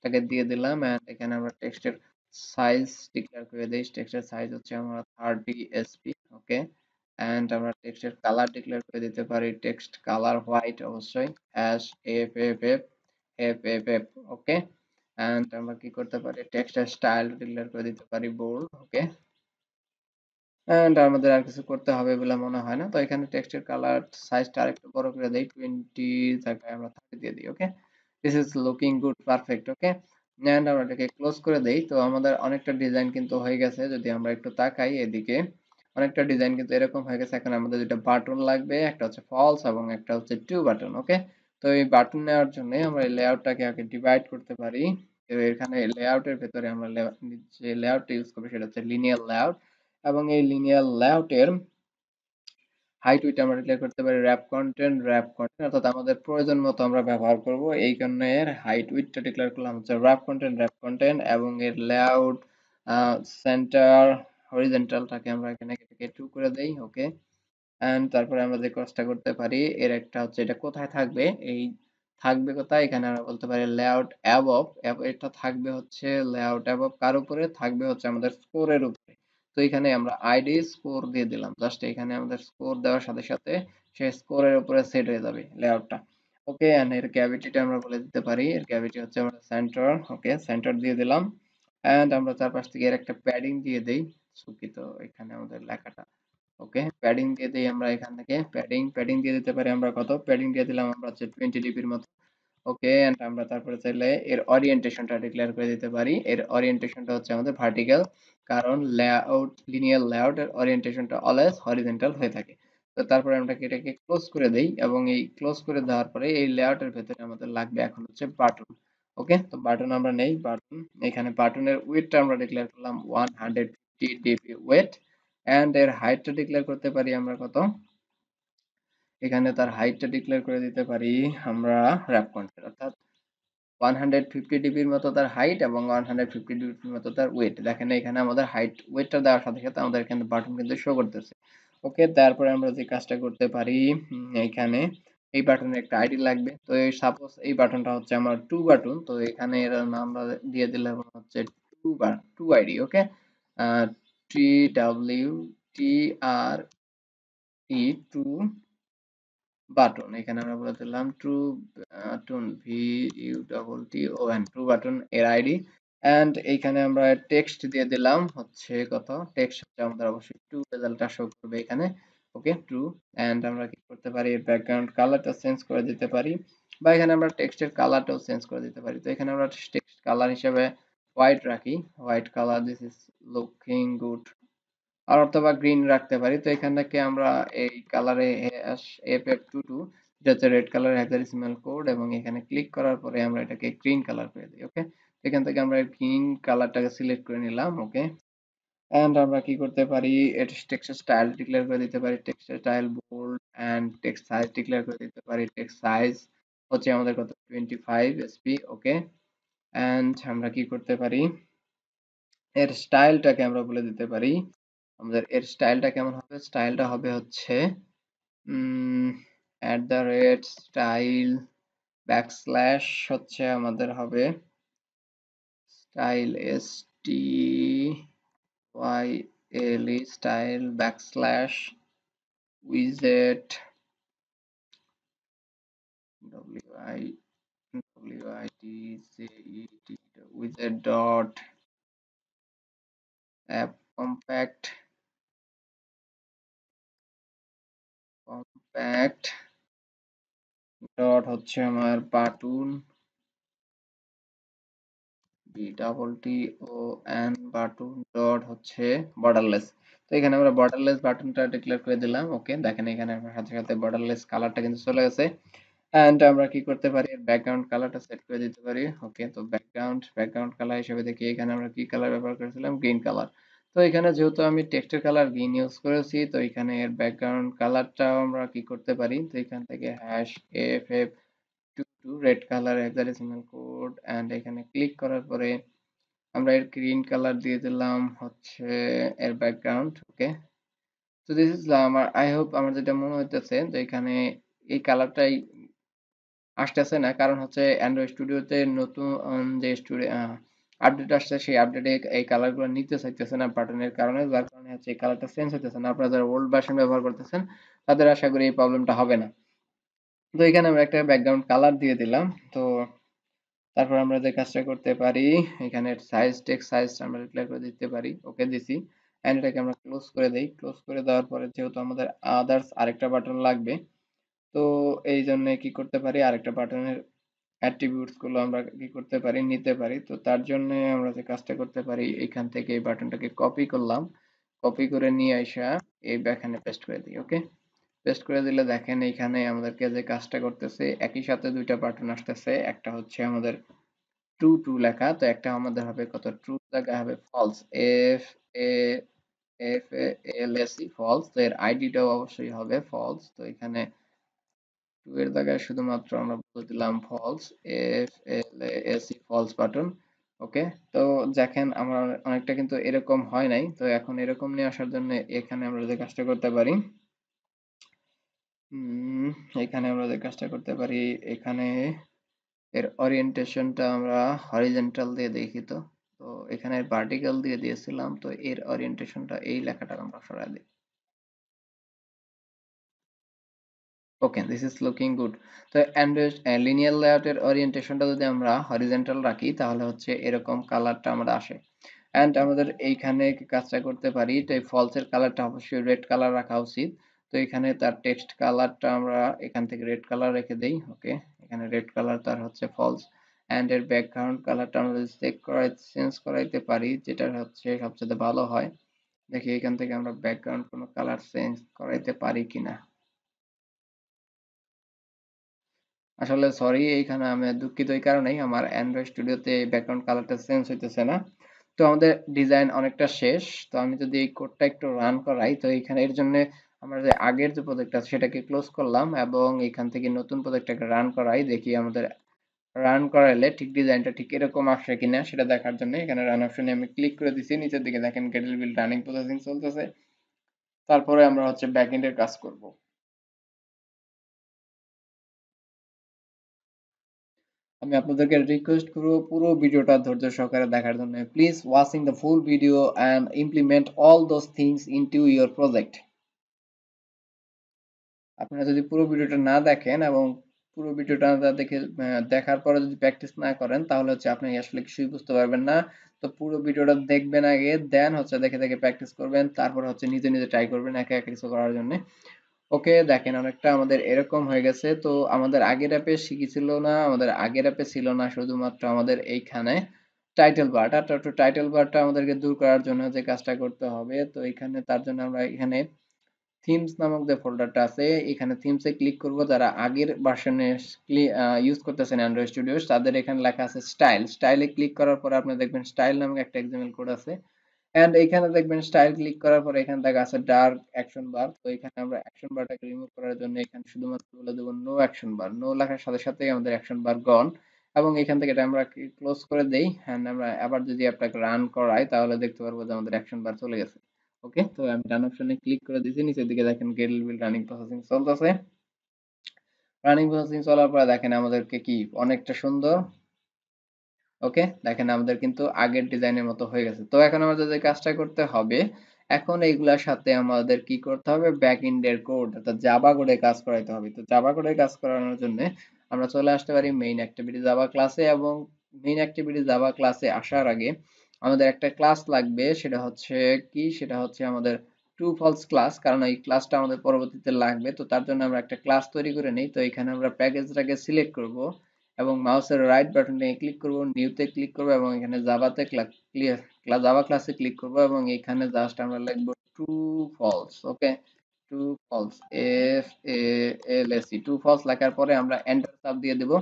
টাকে দিয়ে দিলাম, এন্ড এখানে আমরা টেক্সটের সাইজ ডিক্লেয়ার করে দিই, টেক্সটের সাইজ হচ্ছে আমার 30 এসপি, ওকে। এন্ড আমরা টেক্সটের কালার ডিক্লেয়ার করে দিতে পারি, টেক্সট কালার হোয়াইট অবশ্যই, hash F F F F F F, okay. And আমরা কি করতে পারি টেক্সটের স্টাইল ডিক্লেয়ার করে দিতে পারি বোল্ড, ওকে। এন্ড আমাদের আর কিছু করতে হবে বলে মনে হয় না, তো এখানে টেক্সটের কালার সাইজটা আরেকটু বড় করে দেই, 20 জায়গায় আমরা 30 দিয়ে দিই, okay. This is looking good, perfect, okay. And আমরা এটাকে ক্লোজ করে দেই, তো আমাদের অনেকটা ডিজাইন কিন্তু হয়ে গেছে, যদি আমরা একটু তাকাই এদিকে অনেকটা ডিজাইন কিন্তু এরকম হয়ে গেছে। এখন আমাদের দুটো বাটন লাগবে, একটা হচ্ছে ফলস এবং একটা হচ্ছে টু বাটন, ওকে। তো এই বাটন নেওয়ার জন্য আমরা এই লেআউটটাকে আগে ডিভাইড করতে পারি, তো এখানে লেআউটের ভেতরে আমরা যে লেআউটটা ইউজ করবো সেটা হচ্ছে লিনিয়ার লেআউট, এবং এই লিনিয়ার লেআউটের হাইট উইডথ আমরা ডিক্লেয়ার করতে পারি র্যাপ কন্টেন্ট, অর্থাৎ আমাদের প্রয়োজন মতো আমরা ব্যবহার করব, এই কারণে এর হাইট উইডথটা ডিক্লেয়ার করলাম হচ্ছে র্যাপ কন্টেন্ট, এবং এর লেআউট সেন্টার হরিজন্টালটাকে আমরা এখানে থেকে 2 করে দেই, ওকে। এন্ড তারপরে আমরা যে কাজটা করতে পারি এর একটা হচ্ছে এটা কোথায় থাকবে, এই থাকবে কোথায়, এখানে আমরা বলতে পারি লেআউট অ্যাবভ, এটা থাকবে হচ্ছে লেআউট অ্যাবভ কার উপরে থাকবে হচ্ছে আমাদের স্কোরের উপরে, তো এখানে আমরা আইডি স্কোর দিয়ে দিলাম, জাস্ট এখানে আমাদের স্কোর দেওয়ার সাথে সাথে সেই স্কোরের উপরে সেট হয়ে যাবে লেআউটটা, ওকে। এন্ড এর গ্র্যাভিটিটা আমরা বলে দিতে পারি, এর গ্র্যাভিটি হচ্ছে আমরা সেন্টার, ওকে, সেন্টার দিয়ে দিলাম। এন্ড আমরা চারপাশ থেকে এর একটা প্যাডিং দিয়ে দেই, সুকিত এখানে আমাদের লেখাটা, ওকে, প্যাডিং দিয়ে দেই আমরা এখান থেকে, প্যাডিং দিয়ে দিতে পারি আমরা কত, প্যাডিং দিয়ে দিলাম আমরা হচ্ছে 20 ডিবির মতো, ওকে। এন্ড আমরা তারপরে চাইলে এর ওরিয়েন্টেশনটা ডিক্লেয়ার করে দিতে পারি, এর ওরিয়েন্টেশনটা হচ্ছে আমাদের ভার্টিক্যাল, কারণ লেআউট লিনিয়ার লেআউট এর ওরিয়েন্টেশনটা অলওয়েজ হরিজন্টাল হয়ে থাকে। তো তারপরে আমরা এটাকে ক্লোজ করে দেই, এবং এই ক্লোজ করে দেওয়ার পরে এই লেআউটের ভেতরে আমাদের লাগবে এখন হচ্ছে বাটন, ওকে। তো বাটন আমরা নেই, বাটন, এখানে বাটনের উইডথটা আমরা ডিক্লেয়ার করলাম 150 ডিবি ওয়েট, এন্ড এর হাইটটা ডিক্লেয়ার করতে পারি আমরা কত, এখানে তার হাইটটা ডিক্লেয়ার করে দিতে পারি আমরা র্যাপ কন্টেন্ট, অর্থাৎ 150 ডিবির মতো তার হাইট এবং 150 ডিবির মতো তার ওয়েট, দেখেন এখানে আমাদের হাইট ওয়েটটা দেওয়ার সাথে সাথে আমাদের এখানে বাটন কিন্তু শো করতেছে, ওকে। তারপরে আমরা যে কাজটা করতে পারি এখানে এই বাটনের একটা আইডি লাগবে, তো এই সাপোজ এই বাটনটা হচ্ছে আমার টু বাটন, তো এখানে এর নাম আমরা দিয়ে দিলাম হচ্ছে two ID, okay. T W T R E two button, এখানে আমরা বলে দিলাম true button, V U double T O N, true button এর আইডি, এন্ড এইখানে আমরা টেক্সট দিয়ে দিলাম হচ্ছে কত টেক্সট হচ্ছে আমাদের অবশ্যই ট্রু রেজাল্টটা শো করবে এখানে। ওকে, ট্রু। এন্ড আমরা কি করতে পারি, ব্যাকগ্রাউন্ড কালারটা চেঞ্জ করে দিতে পারি, বা এখানে আমরা টেক্সটের কালারটাও চেঞ্জ করে দিতে পারি। তো এখানে আমরা টেক্সট কালার হিসেবে হোয়াইট রাখি, white colour, this is looking good. আর অথবা গ্রিন রাখতে পারি। তো এখান থেকে আমরা এই কালারে FF22 যেটা হচ্ছে রেড কালার হেক্সাডেসিমাল কোড, এবং এখানে ক্লিক করার পরে আমরা এটাকে গ্রিন কালার করে দিই। ওকে, এখান থেকে আমরা গ্রিন কালারটাকে সিলেক্ট করে নিলাম। ওকে, এন্ড আমরা কি করতে পারি, এটা টেক্সট স্টাইল ডিক্লেয়ার করে দিতে পারি, text style bold, and text size declare করে দিতে পারি। টেক্সট সাইজ হচ্ছে আমাদের কত, 25 SP। ওকে, এন্ড আমরা কি করতে পারি, এর স্টাইলটাকে আমরা বলে দিতে পারি, আমাদের এর স্টাইলটা কেমন হবে, স্টাইলটা হবে হচ্ছে @style ব্যাকস্ল্যাশ হচ্ছে আমাদের হবে style style backslash উইজেট উইজেট dot app compact dot হচ্ছে আমার বাটন, BTTON বাটন ডট হচ্ছে বর্ডারলেস। তো এখানে আমরা বর্ডারলেস বাটনটা ডিক্লেয়ার করে দিলাম। ওকে, দেখেন এখানে আমার সাথে সাথে বর্ডারলেস কালারটা কিন্তু চলে গেছে। এন্ড আমরা কি করতে পারি, ব্যাকগ্রাউন্ড কালারটা সেট করে দিতে পারি। ওকে, তো ব্যাকগ্রাউন্ড কালার হিসেবে দেখি এখানে আমরা কি কালার ব্যবহার করেছিলাম, গ্রিন কালার। তো এখানে যেহেতু আমি টেক্সটের কালার গ্রিন ইউজ করেছি, তো এখানে এর ব্যাকগ্রাউন্ড কালারটাও আমরা কি করতে পারি, তো এখান থেকে #FF22 red colour hexadecimal code, and এখানে ক্লিক করার পরে আমরা এর গ্রিন কালার দিয়ে দিলাম হচ্ছে এর ব্যাকগ্রাউন্ড। ওকে, তো দিস ইজ আমার, আই হোপ আমার যেটা মনে হইতেছে, তো এখানে এই কালারটাই আসতেছে না, কারণ হচ্ছে অ্যান্ড্রয়েড স্টুডিওতে নতুন যে আপডেট আসছে, সেই আপডেটে এই কালারগুলো নিতে চাইতেছে না বাটনের কারণে, যার কারণে হচ্ছে এই কালারটা চেঞ্জ হইতেছে না। আপনারা যারা ওল্ড ভার্সন ব্যবহার করতেছেন তাদের আশা করি এই প্রবলেমটা হবে না। তো এখানে আমরা একটা ব্যাকগ্রাউন্ড কালার দিয়ে দিলাম। তো তারপর আমরা যে কাজটা করতে পারি, এখানে টেক্সট সাইজ আমরা ডিক্লেয়ার করে দিতে পারি। ওকে, দিছি। এন্ড এটাকে আমরা ক্লোজ করে দেই। ক্লোজ করে দেওয়ার পরে যেহেতু আমাদের আদার্স আরেকটা বাটন লাগবে, তো এই জন্য কি করতে পারি, আরেকটা বাটনের অ্যাট্রিবিউটস গুলো আমরা কি করতে পারি, নিতে পারি। তো তার জন্য আমরা যে কাজটা করতে পারি, এখান থেকে এই বাটনটাকে কপি করলাম, কপি করে নিয়ে আইসা এই এখানে পেস্ট করে দিই। ওকে, পেস্ট করে দিলে দেখেন এইখানে আমাদেরকে যে কাজটা করতেছে, একই সাথে দুইটা বাটন আসতেছে, একটা হচ্ছে আমাদের ট্রু ট্রু লেখা, তো একটা আমাদের হবে কত, ট্রু জায়গায় হবে ফলস, FALSE ফলস। তো এর আইডিটাও অবশ্যই হবে ফলস। তো এখানে ট্রু এর জায়গায় শুধুমাত্র আমরা বলে দিলাম ফলস, FLASE ফলস বাটন। ওকে, তো দেখেন আমার অনেকটা কিন্তু এরকম হয় নাই। তো এখন এরকম নিয়ে আসার জন্য এখানে আমরা যে কাজটা করতে পারি, এখানে আমরা যে কাজটা করতে পারি, এখানে এর ওরিয়েন্টেশনটা আমরা হরিজন্টাল দিয়ে দেখি। তো তো এখানে ভার্টিক্যাল দিয়ে দিয়েছিলাম, তো এর ওরিয়েন্টেশনটা এই লেখাটা আমরা সরাই দিই। Okay, this is looking good. তো লিনিয়ার লেআউটের ওরিয়েন্টেশনটা যদি আমরা হরিজন্টাল রাখি, তাহলে হচ্ছে এরকম কালারটা আমরা আসে। এন্ড আমাদের এইখানে কাজটা করতে পারি, তো এই ফলসের কালারটা অবশ্যই রেড কালার রাখা উচিত। তো এখানে তার টেক্সট কালারটা আমরা এখান থেকে রেড কালার রেখে দেই। ওকে, এখানে রেড কালার তার হচ্ছে ফলস। এন্ড এর ব্যাকগ্রাউন্ড কালারটা আমরা যদি চেঞ্জ করাইতে পারি, যেটা হচ্ছে সবচেয়ে ভালো হয়। দেখি এখান থেকে আমরা ব্যাকগ্রাউন্ড কোনো কালার চেঞ্জ করাইতে পারি কিনা। আসলে সরি, এইখানে আমি দুঃখিত, এই কারণেই আমার অ্যান্ড্রয়েড স্টুডিওতে ব্যাকগ্রাউন্ড কালারটা চেঞ্জ হইতেছে না। তো আমাদের ডিজাইন অনেকটা শেষ। তো আমি যদি এই কোডটা একটু রান করাই, তো এখানে এর জন্য আমরা যে আগের যে প্রজেক্ট আছে সেটাকে ক্লোজ করলাম, এবং এখান থেকে নতুন প্রজেক্টটাকে রান করাই, দেখি আমাদের রান করাইলে ঠিক ডিজাইনটা ঠিক এরকম আসে কিনা সেটা দেখার জন্য এখানে রান অপশনে আমি ক্লিক করে দিছি। নিচের দিকে দেখেন গেটেল বিল রানিং প্রসেসিং চলতেছে। তারপরে আমরা হচ্ছে ব্যাকএন্ডের কাজ করব। আমি আপনাদেরকে রিকোয়েস্ট করব পুরো ভিডিওটা ধৈর্য সহকারে দেখার জন্য। Please watching the full video and implement all those things into your project. আপনারা যদি পুরো ভিডিওটা না দেখেন এবং পুরো ভিডিওটা দেখে দেখার পরে যদি প্র্যাকটিস না করেন তাহলে হচ্ছে আপনি আসলে কিছুই বুঝতে পারবেন না। তো পুরো ভিডিওটা দেখবেন আগে, দেন হচ্ছে দেখে দেখে প্র্যাকটিস করবেন, তারপর হচ্ছে নিজে নিজে ট্রাই করবেন একা একা কিছু করার জন্য। ওকে, দেখেন অনেকটা আমাদের এরকম হয়ে গেছে। তো আমাদের আগের অ্যাপে শিখেছিল না, আমাদের আগের অ্যাপে ছিল না শুধুমাত্র আমাদের এইখানে টাইটেল বারটা। তো টাইটেল বারটা আমাদেরকে দূর করার জন্য যে কাজটা করতে হবে, তো এখানে তার জন্য আমরা এখানে থিমস নামক যে ফোল্ডারটা আছে এখানে থিমসে ক্লিক করব। যারা আগের ভার্সনে ইউজ করতেছেন অ্যান্ড্রয়েড স্টুডিও তাদের এখানে লেখা আছে স্টাইল, স্টাইলে ক্লিক করার পরে আপনি দেখবেন স্টাইল নামক একটা এক্সএমএল কোড আছে। এন্ড এইখানে দেখবেন স্টাইল ক্লিক করার পরে এখানে দেখা আছে ডার্ক অ্যাকশন বার। তো এখানে আমরা অ্যাকশন বারটাকে রিমুভ করার জন্য এখানে শুধুমাত্র বলে দেবো নো অ্যাকশন বার। নো লেখার সাথে সাথেই আমাদের অ্যাকশন বার গন, এবং এখান থেকে এটা আমরা ক্লোজ করে দেই। হ্যাঁ, আমরা আবার যদি অ্যাপটাকে রান করাই তাহলে দেখতে পারবো যে আমাদের অ্যাকশন বার চলে গেছে। ওকে, তো আমি রান অপশনে ক্লিক করে দিয়েছি, নিচের দিকে দেখেন গেট উইল রানিং প্রসেসিং চলতেছে। রানিং প্রসেসিং চলার পরে দেখেন আমাদেরকে কি অনেকটা সুন্দর। ওকে, দেখেন আমাদের কিন্তু আগের ডিজাইনের মতো হয়ে গেছে। তো এখন আমাদের যে কাজটা করতে হবে, এখন এইগুলার সাথে আমাদের কি করতে হবে, ব্যাক এন্ডের কোড অর্থাৎ জাভা কোডে কাজ করাইতে হবে। তো জাভা কোডে কাজ করানোর জন্য আমরা চলে আসতে পারি মেইন অ্যাক্টিভিটি জাভা ক্লাসে, এবং মেইন অ্যাক্টিভিটি জাভা ক্লাসে আসার আগে আমাদের একটা ক্লাস লাগবে। সেটা হচ্ছে কি, সেটা হচ্ছে আমাদের ট্রু ফলস ক্লাস, কারণ এই ক্লাসটা আমাদের পরবর্তীতে লাগবে। তো তার জন্য আমরা একটা ক্লাস তৈরি করে নিই। তো এখানে আমরা প্যাকেজটাকে সিলেক্ট করব এবং মাউসের রাইট বাটনে ক্লিক করব, নিউতে ক্লিক করব এবং এখানে জাভাতে জাভা ক্লাসে ক্লিক করব এবং এখানে জাস্ট আমরা লিখব true false. Okay, true false, F A L S E, true false লেখার পরে আমরা এন্টার চাপ দিয়ে দেব।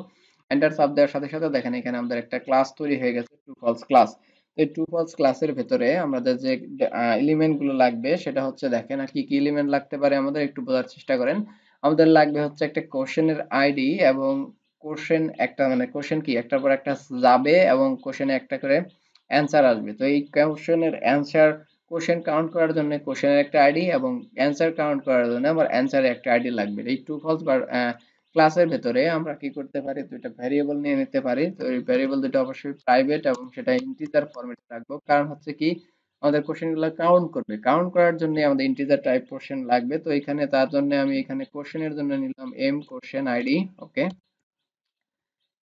এন্টার চাপ দেওয়ার সাথে সাথে দেখেন এখানে আমাদের একটা ক্লাস তৈরি হয়ে গেছে, ট্রু ফলস ক্লাস। এই ট্রু ফলস ক্লাসের ভেতরে আমাদের যে এলিমেন্ট গুলো লাগবে সেটা হচ্ছে, দেখেন আর কি কি এলিমেন্ট লাগতে পারে আমাদের একটু বোঝার চেষ্টা করেন। আমাদের লাগবে হচ্ছে একটা কোশ্চেনের আইডি, এবং কোশ্চেন একটা মানে কোশ্চেন কি একটার পর একটা যাবে এবং কোশ্চেনে একটা করে অ্যান্সার আসবে। তো এই কোশ্চেনের অ্যান্সার, কোশ্চেন কাউন্ট করার জন্য কোশ্চেনের একটা আইডি এবং অ্যান্সার কাউন্ট করার জন্য আমার অ্যান্সারের একটা আইডি লাগবে। এই ট্রু ফলস বা ক্লাসের ভেতরে আমরা কি করতে পারি, দুইটা ভ্যারিয়েবল নিয়ে নিতে পারি। তো এই ভ্যারিয়েবল দুটো অবশ্যই প্রাইভেট এবং সেটা ইন্টিজার ফরম্যাটে রাখবো, কারণ হচ্ছে কি আমাদের কোশ্চেনগুলো কাউন্ট করবে। কাউন্ট করার জন্য আমাদের ইন্টিজার টাইপ কোশ্চেন লাগবে। তো এখানে তার জন্য আমি এখানে কোশ্চেনের জন্য নিলাম m question ID. Okay,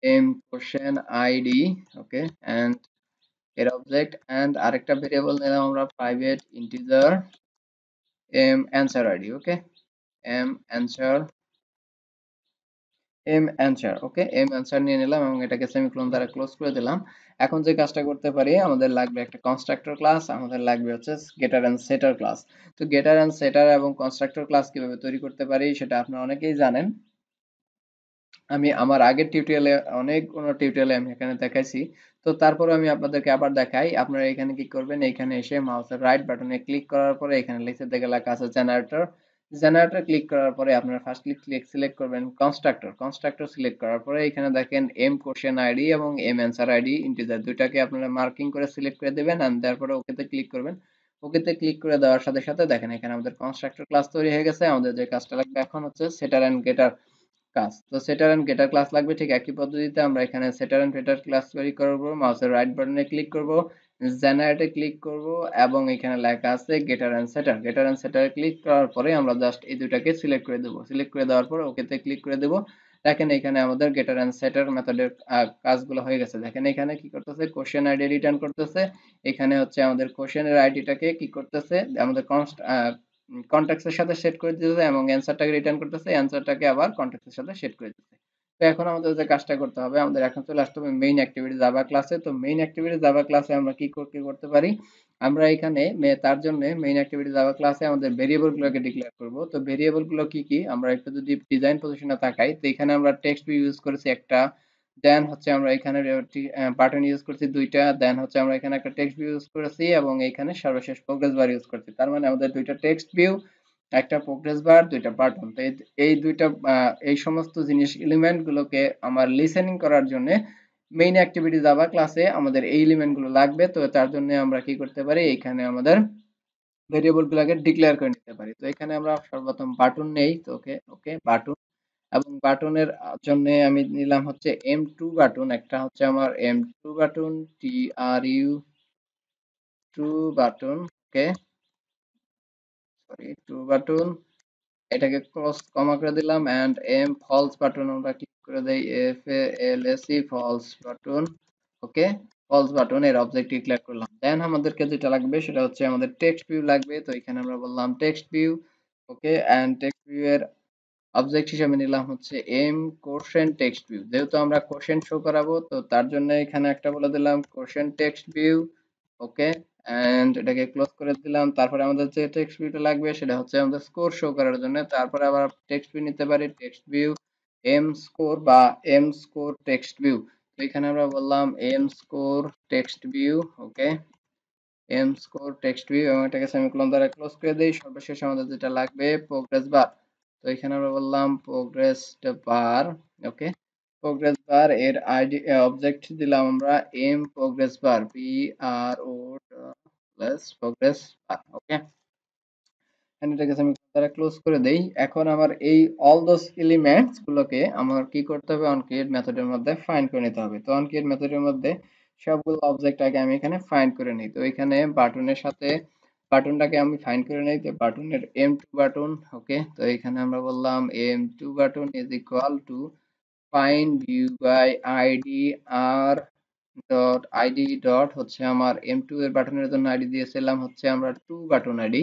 m question ID. Okay, and এর অবজেক্ট এন্ড আরেকটা ভেরিয়েবল নিলাম আমরা private integer m answer ID. Okay, m answer, m answer. Okay, m answer নিয়ে নিলাম এবং এটাকে সেমিকোলন দ্বারা ক্লোজ করে দিলাম। এখন যে কাজটা করতে পারি, আমাদের লাগবে একটা কনস্ট্রাক্টর ক্লাস, আমাদের লাগবে হচ্ছে গেটার এন্ড সেটার ক্লাস। তো গেটার এন্ড সেটার এবং কনস্ট্রাক্টর ক্লাস কিভাবে তৈরি করতে পারি সেটা আপনারা অনেকেই জানেন। আমি আমার আগের টিউটোরিয়ালে অনেকগুলো টিউটোরিয়ালে আমি এখানে দেখাইছি। তো তারপরে আমি আপনাদেরকে আবার দেখাই। আপনারা এখানে কি করবেন, এখানে এসে মাউসের রাইট বাটনে ক্লিক করার পরে এখানে নিচের দিকে লেখা আছে জেনারেটর। জেনারেটর ক্লিক করার পরে আপনারা ফার্স্টলি সিলেক্ট করবেন কনস্ট্রাক্টর। কনস্ট্রাক্টর সিলেক্ট করার পরে এখানে দেখেন এম কোশ্চেন আইডি এবং এম অ্যান্সার আইডি ইন্টিজার, দুইটাকে আপনারা মার্কিং করে সিলেক্ট করে দেবেন এন্ড তারপরে ওকেতে ক্লিক করবেন। ওকেতে ক্লিক করে দেওয়ার সাথে সাথে দেখেন এখানে আমাদের কনস্ট্রাক্টর ক্লাস তৈরি হয়ে গেছে। আমাদের যে কাজটা লাগবে এখন হচ্ছে সেটার এন্ড গেটার কাজ। তো সেটার এন্ড গেটার ক্লাস লাগবে ঠিক একই পদ্ধতিতে। আমরা এখানে সেটার এন্ড গেটার ক্লাস তৈরি করব, মাউসের রাইট বাটনে ক্লিক করব, জেনারেটে ক্লিক করব এবং এখানে লেখা আছে গেটার এন্ড সেটার। গেটার এন্ড সেটারে ক্লিক করার পরে আমরা জাস্ট এই দুটাকে সিলেক্ট করে দেব। সিলেক্ট করে দেওয়ার পর ওকেতে ক্লিক করে দেব। দেখেন এখানে আমাদের গেটার এন্ড সেটার মেথডের কাজগুলো হয়ে গেছে। দেখেন এখানে কি করতেছে, কোশ্চেন আইডি রিটার্ন করতেছে। এখানে হচ্ছে আমাদের কোশ্চেনের আইডিটাকে কি করতেছে, আমাদের কনটেক্সট এর সাথে সেট করে দিতেছে এবং অ্যান্সারটাকে রিটার্ন করতেছে, অ্যান্সারটাকে আবার কনটেক্সট এর সাথে সেট করে দিতেছে। তো এখন আমাদের যে কাজটা করতে হবে, আমাদের এখন চলে আসতে হবে মেইন অ্যাক্টিভিটি জাভা ক্লাসে। তো মেইন অ্যাক্টিভিটি জাভা ক্লাসে আমরা কি করতে পারি, আমরা এখানে তার জন্য মেইন অ্যাক্টিভিটি জাভা ক্লাসে আমাদের ভেরিয়েবল গুলোকে ডিক্লেয়ার করব। তো ভেরিয়েবল গুলো কি কি, আমরা একটু যদি ডিজাইন পজিশনে তাকাই, তো এখানে আমরা টেক্সট ভিউ ইউজ করেছি একটা, দেন হচ্ছে আমরা এখানে বাটন ইউজ করছি দুইটা, দেন হচ্ছে আমরা এখানে একটা টেক্সট ভিউ ইউজ করেছি এবং এখানে সর্বশেষ প্রোগ্রেস বার ইউজ করছি। তার মানে আমাদের দুইটা টেক্সট ভিউ, একটা প্রোগ্রেস বার, দুইটা বাটন। তো এই দুইটা এই সমস্ত জিনিস এলিমেন্ট গুলোকে আমার লিসেনিং করার জন্য মেইন অ্যাক্টিভিটি জাভা ক্লাসে আমাদের এই এলিমেন্ট গুলো লাগবে। তো তার জন্য আমরা কি করতে পারি, এখানে আমাদের ভেরিয়েবল গুলোকে ডিক্লেয়ার করে নিতে পারি। তো এখানে আমরা সর্বপ্রথম বাটন নেই। তো ওকে, বাটন, এবং বাটনের জন্য আমি নিলাম হচ্ছে M2 বাটন, একটা হচ্ছে আমার M2 বাটন, টু বাটন। ওকে, সরি, টু বাটন, এটাকে ক্রস কমা করে দিলাম এন্ড এম ফলস বাটন আমরা ক্লিক করে দেই FALSE ফলস বাটন। ওকে, ফলস বাটন এর অবজেক্ট ডিক্লেয়ার করলাম। দেন আমাদেরকে যেটা লাগবে সেটা হচ্ছে আমাদের টেক্সট ভিউ লাগবে। তো এখানে আমরা বললাম text view. Okay, and text view এর অবজেক্ট হিসেবে নিলাম হচ্ছে এম কোশেন্ট টেক্সট ভিউ। যেহেতু আমরা কোশেন্ট শো করাবো তো তার জন্য এখানে একটা বলে দিলাম question text view. Okay, and এটাকে ক্লোজ করে দিলাম। তারপরে আমাদের যে টেক্সট ভিউটা লাগবে সেটা হচ্ছে আমাদের স্কোর শো করার জন্য। তারপরে আবার টেক্সট ভিউ নিতে পারি, টেক্সট ভিউ এম স্কোর বা এম স্কোর টেক্সট ভিউ। তো এখানে আমরা বললাম এম স্কোর টেক্সট ভিউ। ওকে, এম স্কোর টেক্সট ভিউ এবং এটাকে সেমিকোলন দ্বারা ক্লোজ করে দেই। সর্বশেষ আমাদের যেটা লাগবে প্রোগ্রেস বার। তো এখানে আমরা বললাম প্রোগ্রেস বার। ওকে, প্রোগ্রেস বার এর আইডি অবজেক্ট দিলাম আমরা m progress bar, PRO plus progress bar. Okay, এটাকে আমি দ্বারা ক্লোজ করে দেই। এখন আমার এই অল দোজ এলিমেন্টস গুলোকে আমার কি করতে হবে, অন ক্রিয়েট মেথডের মধ্যে ফাইন্ড করে নিতে হবে। তো অন ক্রিয়েট মেথডের মধ্যে সবগুলো অবজেক্ট আগে আমি এখানে ফাইন্ড করে নিই। তো এখানে বাটনের সাথে বাটনটাকে আমি ফাইন্ড করে নেই। তো বাটনের M2 বাটন। ওকে, তো এখানে আমরা বললাম M2 button is equal two find view by id r dot ID dot হচ্ছে আমার M2 এর বাটনের জন্য আইডি দিয়েছিলাম হচ্ছে আমরা 2 বাটন আইডি।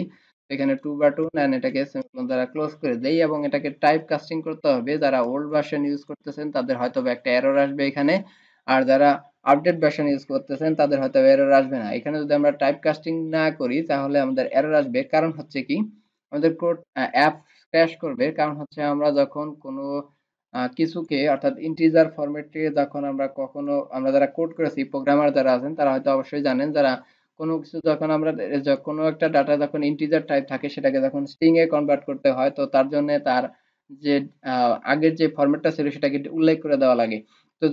এখানে 2 বাটন এন্ড এটাকে সেমিকোলন দ্বারা ক্লোজ করে দেই এবং এটাকে টাইপ কাস্টিং করতে হবে। যারা ওল্ড ভার্সন ইউজ করতেছেন তাদের হয়তো একটা এরর আসবে এখানে, আর যারা আপডেট ভার্সন ইউজ করতেছেন তাদের হয়তো এরর আসবে না। এখানে যদি আমরা টাইপ কাস্টিং না করি তাহলে আমাদের এরর আসবে। কারণ হচ্ছে কি, আমাদের কোড অ্যাপ ক্র্যাশ করবে। কারণ হচ্ছে আমরা যখন কোনো কিছুকে অর্থাৎ ইন্টিজার ফরম্যাটে যখন আমরা কখনো আমরা যারা কোড করেছি, প্রোগ্রামার যারা আছেন তারা হয়তো অবশ্যই জানেন, যারা কোনো কিছু যখন আমরা কোনো একটা ডাটা যখন ইন্টিজার টাইপ থাকে সেটাকে যখন স্ট্রিং এ কনভার্ট করতে হয় তো তার জন্য তার যে আগের যে ফরম্যাটটা ছিল সেটাকে উল্লেখ করে দেওয়া লাগে। তো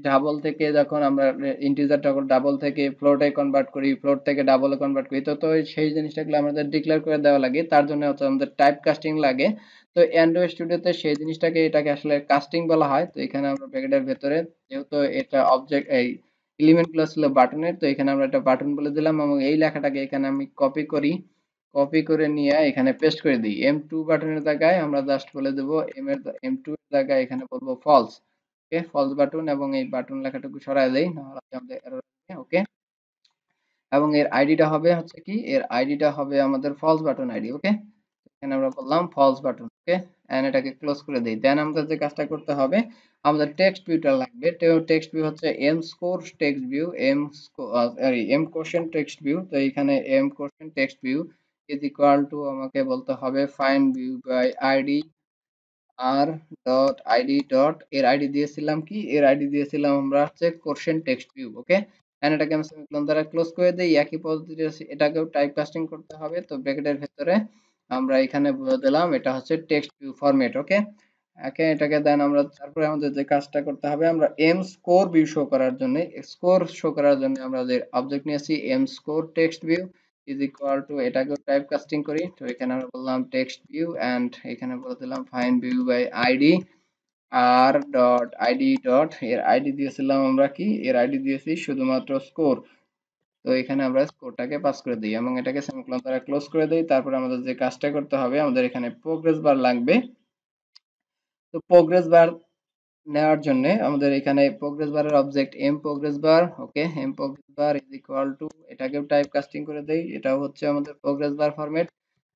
ডাবল থেকে যখন আমরা ইন্টিজার ডাবল থেকে ফ্লোটে কনভার্ট করি, ফ্লোট থেকে ডাবলে কনভার্ট করি, তো তো সেই জিনিসটাগুলো আমাদের ডিক্লেয়ার করে দেওয়া লাগে। তার জন্য হচ্ছে আমাদের টাইপ কাস্টিং লাগে। তো অ্যান্ড্রয়েড স্টুডিওতে সেই জিনিসটাকে এটাকে আসলে কাস্টিং বলা হয়। তো এখানে আমরা ব্র্যাকেটের ভেতরে যেহেতু এটা অবজেক্ট এই এলিমেন্ট গুলো ছিল বাটনের, তো এখানে আমরা একটা বাটন বলে দিলাম এবং এই লেখাটাকে এখানে আমি কপি করি, কপি করে নিয়ে এখানে পেস্ট করে দিই। M2 বাটনের জায়গায় আমরা জাস্ট বলে দেব M2 এর জায়গায় এখানে বলবো ফলস। ওকে, ফলস বাটন এবং এই বাটন লেখাটুকু সরায় দেই, নাহলে আমাদের এরর আসবে। ওকে, এবং এর আইডিটা হবে হচ্ছে কি, এর আইডিটা হবে আমাদের ফলস বাটন আইডি। ওকে, এখানে আমরা বললাম ফলস বাটন। ওকে, এন্ড এটাকে ক্লোজ করে দেই। দেন আমাদের যে কাজটা করতে হবে, আমাদের টেক্সট ভিউটা লাগবে। টেক্সট ভিউ হচ্ছে M score text view, M question text view. তো এখানে M question text view is equal to আমাকে বলতে হবে find view by ID R dot ID dot এর আইডি দিয়েছিলাম কি, এর আইডি দিয়েছিলাম আমরা হচ্ছে question text view. Okay, and এটাকে আমি সেমিকোলন দ্বারা ক্লোজ করে দেই। একই পদ্ধতিতে এটাকেও টাইপ কাস্টিং করতে হবে। তো ব্র্যাকেটের ভেতরে আমরা এখানে বলে দিলাম এটা হচ্ছে টেক্সট ভিউ ফরম্যাট। ওকে, এটাকে দেন আমরা তারপরে আমাদের যে কাজটা করতে হবে, আমরা এম স্কোর ভিউ শো করার জন্য, স্কোর শো করার জন্য আমরা যে অবজেক্ট নিয়েছি M score text view is equal to এটাকেও টাইপ কাস্টিং করি। তো এখানে আমরা বললাম টেক্সট ভিউ এন্ড এখানে বলে দিলাম find view by ID R dot ID dot এর আইডি দিয়েছিলাম আমরা কি, এর আইডি দিয়েছি শুধুমাত্র স্কোর। তো এখানে আমরা স্কোরটাকে পাস করে দিই এবং এটাকে সেমিকোলন দ্বারা ক্লোজ করে দেই। তারপর আমাদের যে কাজটা করতে হবে, আমাদের এখানে প্রোগ্রেস বার লাগবে। তো প্রোগ্রেস বার নেওয়ার জন্য আমাদের এখানে প্রোগ্রেস বারের object M progress bar. Okay, M progress bar is equal to এটাকেও টাইপ কাস্টিং করে দেই, এটাও হচ্ছে আমাদের progress bar format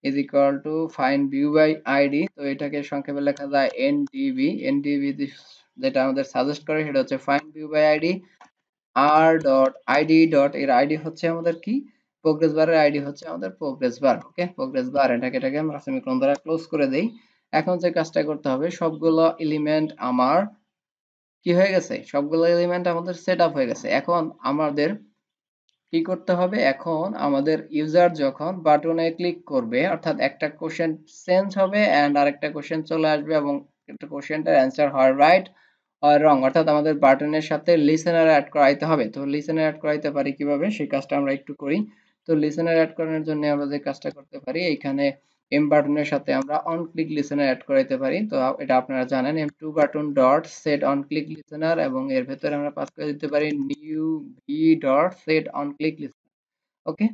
is equal to find view by ID. তো এটাকে সংক্ষেপে লেখা যায় এনডিবি। এনডিবি যেটা আমাদের সাজেস্ট করে সেটা হচ্ছে find view by ID R dot ID dot এর আইডি হচ্ছে আমাদের কি, প্রোগ্রেস বারের আইডি হচ্ছে আমাদের প্রোগ্রেস বার। ওকে, প্রোগ্রেস বার এটাকে আমরা সেমিকোলন দ্বারা ক্লোজ করে দেই। এখন যে কাজটা করতে হবে, সবগুলো এলিমেন্ট আমার কি হয়ে গেছে, সবগুলো এলিমেন্ট আমাদের সেট আপ হয়ে গেছে। এখন আমাদের কি করতে হবে, এখন আমাদের ইউজার যখন বাটনে ক্লিক করবে অর্থাৎ একটা কোশ্চেন চেঞ্জ হবে এন্ড আরেকটা কোশ্চেন চলে আসবে এবং একটা কোশ্চেনটার অ্যান্সার হয় রাইট আর রং, অর্থাৎ আমাদের বাটনের সাথে লিসেনার অ্যাড করাইতে হবে। তো লিসেনার অ্যাড করাইতে পারি কিভাবে, সেই কাজটা আমরা একটু করি। তো লিসেনার অ্যাড করানোর জন্য আমরা যে কাজটা করতে পারি, এইখানে এম বাটনের সাথে আমরা অন ক্লিক লিসেনার অ্যাড করাইতে পারি। তো এটা আপনারা জানেন, M2 button dot set on click listener এবং এর ভেতরে আমরা পাস করে দিতে পারি new V dot set on click listener. Okay,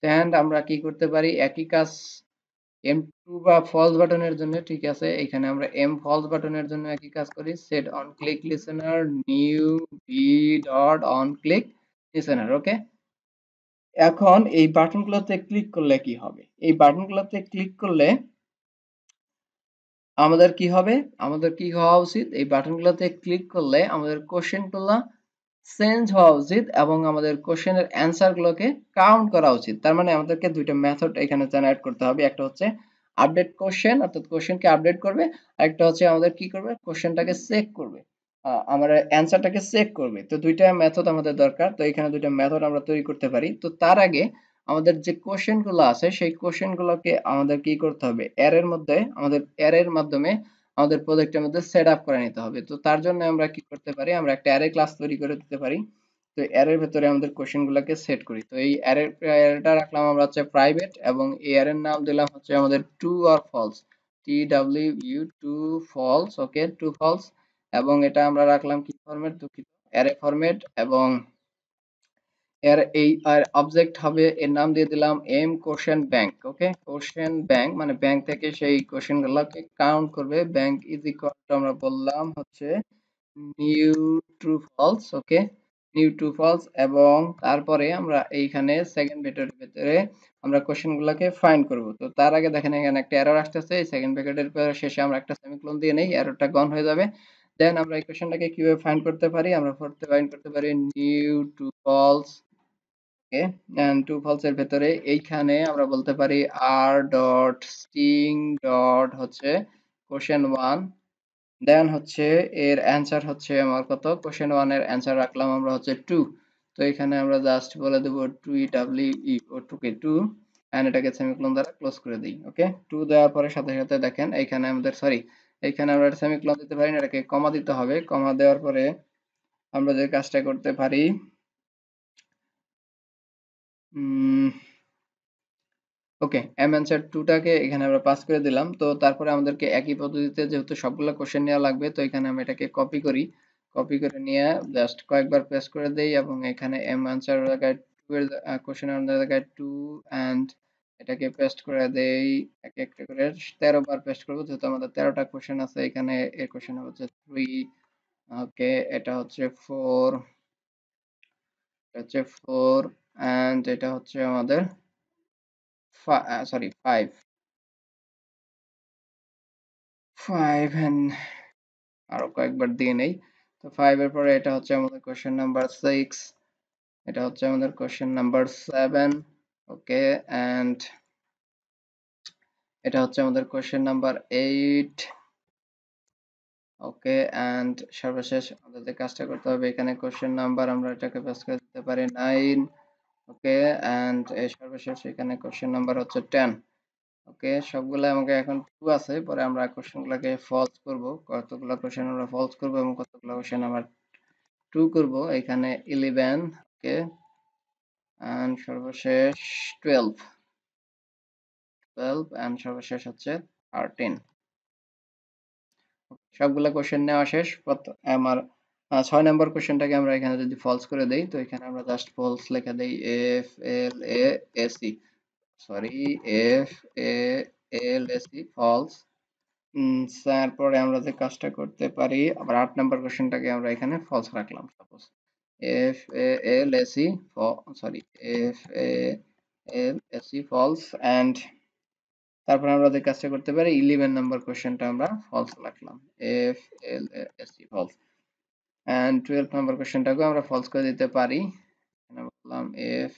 and আমরা কি করতে পারি, একই কাজ M2 বা ফলস বাটনের জন্য ঠিক আছে, এখানে আমরা M ফলস বাটনের জন্য একই কাজ করি, set on click listener new V dot on click listener. Okay, এখন এই বাটনগুলোতে ক্লিক করলে কি হবে? এই বাটনগুলোতে ক্লিক করলে আমাদের কি হবে? আমাদের কি হওয়া উচিত? এই বাটনগুলোতে ক্লিক করলে আমাদের কোশ্চেনগুলো চেঞ্জ হওয়া উচিত এবং আমাদের কোশ্চেনের অ্যান্সার গুলোকে কাউন্ট করা উচিত। তার মানে আমাদেরকে দুইটা মেথড এখানে জেনারেট করতে হবে। একটা হচ্ছে আপডেট কোশ্চেন, অর্থাৎ কোশ্চেনকে আপডেট করবে। আরেকটা হচ্ছে আমাদের কি করবে? কোশ্চেনটাকে চেক করবে। আমার অ্যান্সারটাকে চেক করবে। তো দুইটা মেথড আমাদের দরকার। তো এখানে দুইটা মেথড আমরা তৈরি করতে পারি। তো তার আগে আমাদের যে কোশ্চেন গুলো আছে সেই কোশ্চেন গুলোকে আমাদের কি করতে হবে? অ্যারের মধ্যে আমাদের অ্যারের মাধ্যমে আমাদের প্রজেক্টের মধ্যে সেট আপ করে নিতে হবে। তো তার জন্য আমরা কি করতে পারি? আমরা একটা অ্যারে ক্লাস তৈরি করে দিতে পারি। তো অ্যারের ভেতরে আমাদের কোশ্চেন গুলোকে সেট করি। তো এই অ্যারেটা রাখলাম আমরা হচ্ছে প্রাইভেট, এবং এই অ্যারের নাম দিলাম হচ্ছে আমাদের true or false, TWU true false. Okay, true false. এবং এটা আমরা রাখলাম কি ফরম্যাট? দুঃখিত, অ্যারে ফরম্যাট। এবং এর এই আর অবজেক্ট হবে, এর নাম দিয়ে দিলাম এম কোশ্চেন ব্যাংক। ওকে, কোশ্চেন ব্যাংক মানে ব্যাংক থেকে সেই কোশ্চেন গুলোকে কাউন্ট করবে। ব্যাংক ইজ ইকুয়াল টু আমরা বললাম হচ্ছে নিউ ট্রু ফলস। ওকে, নিউ ট্রু ফলস। এবং তারপরে আমরা এইখানে সেকেন্ড ব্র্যাকেটের ভিতরে আমরা কোশ্চেন গুলোকে ফাইন্ড করব। তো তার আগে দেখেন এখানে একটা এরর আসতেছে, এই সেকেন্ড ব্র্যাকেটের শেষে আমরা একটা সেমিকোলন দিয়ে নেই, এররটা গন হয়ে যাবে। দেন আমরা এই কোশ্চেনটাকে কিভাবে ফাইন্ড করতে পারি? আমরা ফাইন্ড করতে পারি new true false. Okay, and true false এর ভেতরে এইখানে আমরা বলতে পারি আর ডট স্ট্রিং ডট হচ্ছে কোশ্চেন 1। দেন হচ্ছে এর অ্যান্সার হচ্ছে আমার কত? কোশ্চেন 1 এর অ্যান্সার রাখলাম আমরা হচ্ছে 2। তো এখানে আমরা জাস্ট বলে দেব 2 ও 2 কে 2, এন্ড এটাকে সেমিকোলন দ্বারা ক্লোজ করে দেই। ওকে, 2 দেওয়ার পরে সাথে সাথে দেখেন এইখানে আমাদের এইখানে আমরা সেমিকোলন দিতে পারি না, এটাকে কমা দিতে হবে। কমা দেওয়ার পরে আমরা যে কাজটা করতে পারি, ওকে, এম অ্যান্সার 2 টাকে এখানে আমরা পাস করে দিলাম। তো তারপরে আমাদেরকে একই পদ্ধতিতে যেহেতু সবগুলো কোশ্চেন নেওয়া লাগবে, তো এখানে আমি এটাকে কপি করি। কপি করে নিয়ে জাস্ট কয়েকবার পেস্ট করে দেই, এবং এখানে এম অ্যান্সার জায়গায় 2 এর কোশ্চেন এর জায়গায় 2, এন্ড এটাকে পেস্ট করে দেই এক একটা করে 13 বার পেস্ট করব, যেহেতু আমাদের 13টা কোশ্চেন আছে। এখানে এই কোশ্চেন হচ্ছে 3। ওকে, এটা হচ্ছে 4, এটা হচ্ছে 4, এন্ড এটা হচ্ছে আমাদের সরি 5, 5 এন্ড আরো কয়েকবার দিয়ে নেই। তো 5 এর পরে এটা হচ্ছে আমাদের কোশ্চেন নাম্বার 6, এটা হচ্ছে আমাদের কোশ্চেন নাম্বার 7। ওকে, এন্ড এটা হচ্ছে আমাদের কোশ্চেন নাম্বার 8। ওকে, এন্ড সর্বশেষ আমাদের যে কাজটা করতে হবে, এখানে কোশ্চেন নাম্বার আমরা এটাকে পেস্ট করে দিতে পারি 9। ওকে, এন্ড সর্বশেষ এখানে কোশ্চেন নাম্বার হচ্ছে 10। ওকে, সবগুলা আমাকে এখন 2 আছে, পরে আমরা কোশ্চেনগুলোকে ফলস করব। কতগুলো কোশ্চেন আমরা ফলস করব এবং কতগুলো কোশ্চেন আমরা 2 করব। এখানে 11। ওকে, এন্ড সর্বশেষ 12, এন্ড সর্বশেষ হচ্ছে 13। সবগুলা কোশ্চেন নেওয়া শেষ। আমার 6 নাম্বার কোশ্চেনটাকে আমরা এখানে যদি ফলস করে দেই, তো এখানে আমরা জাস্ট ফলস লিখে দেই, F L A S C, sorry F A L S C false. তারপরে আমরা যে কাজটা করতে পারি, আবার 8 নাম্বার কোশ্চেনটাকে আমরা এখানে ফলস রাখলাম। Suppose F A L S C, sorry F A L S C false, and তারপর আমরা যে কাজটা করতে পারি 11 নাম্বার কোশ্চেনটা আমরা ফলস রাখলাম, F L S C false, and 12 number কোশ্চেনটাকে আমরা ফলস করে দিতে পারি। এখানে বললাম এফ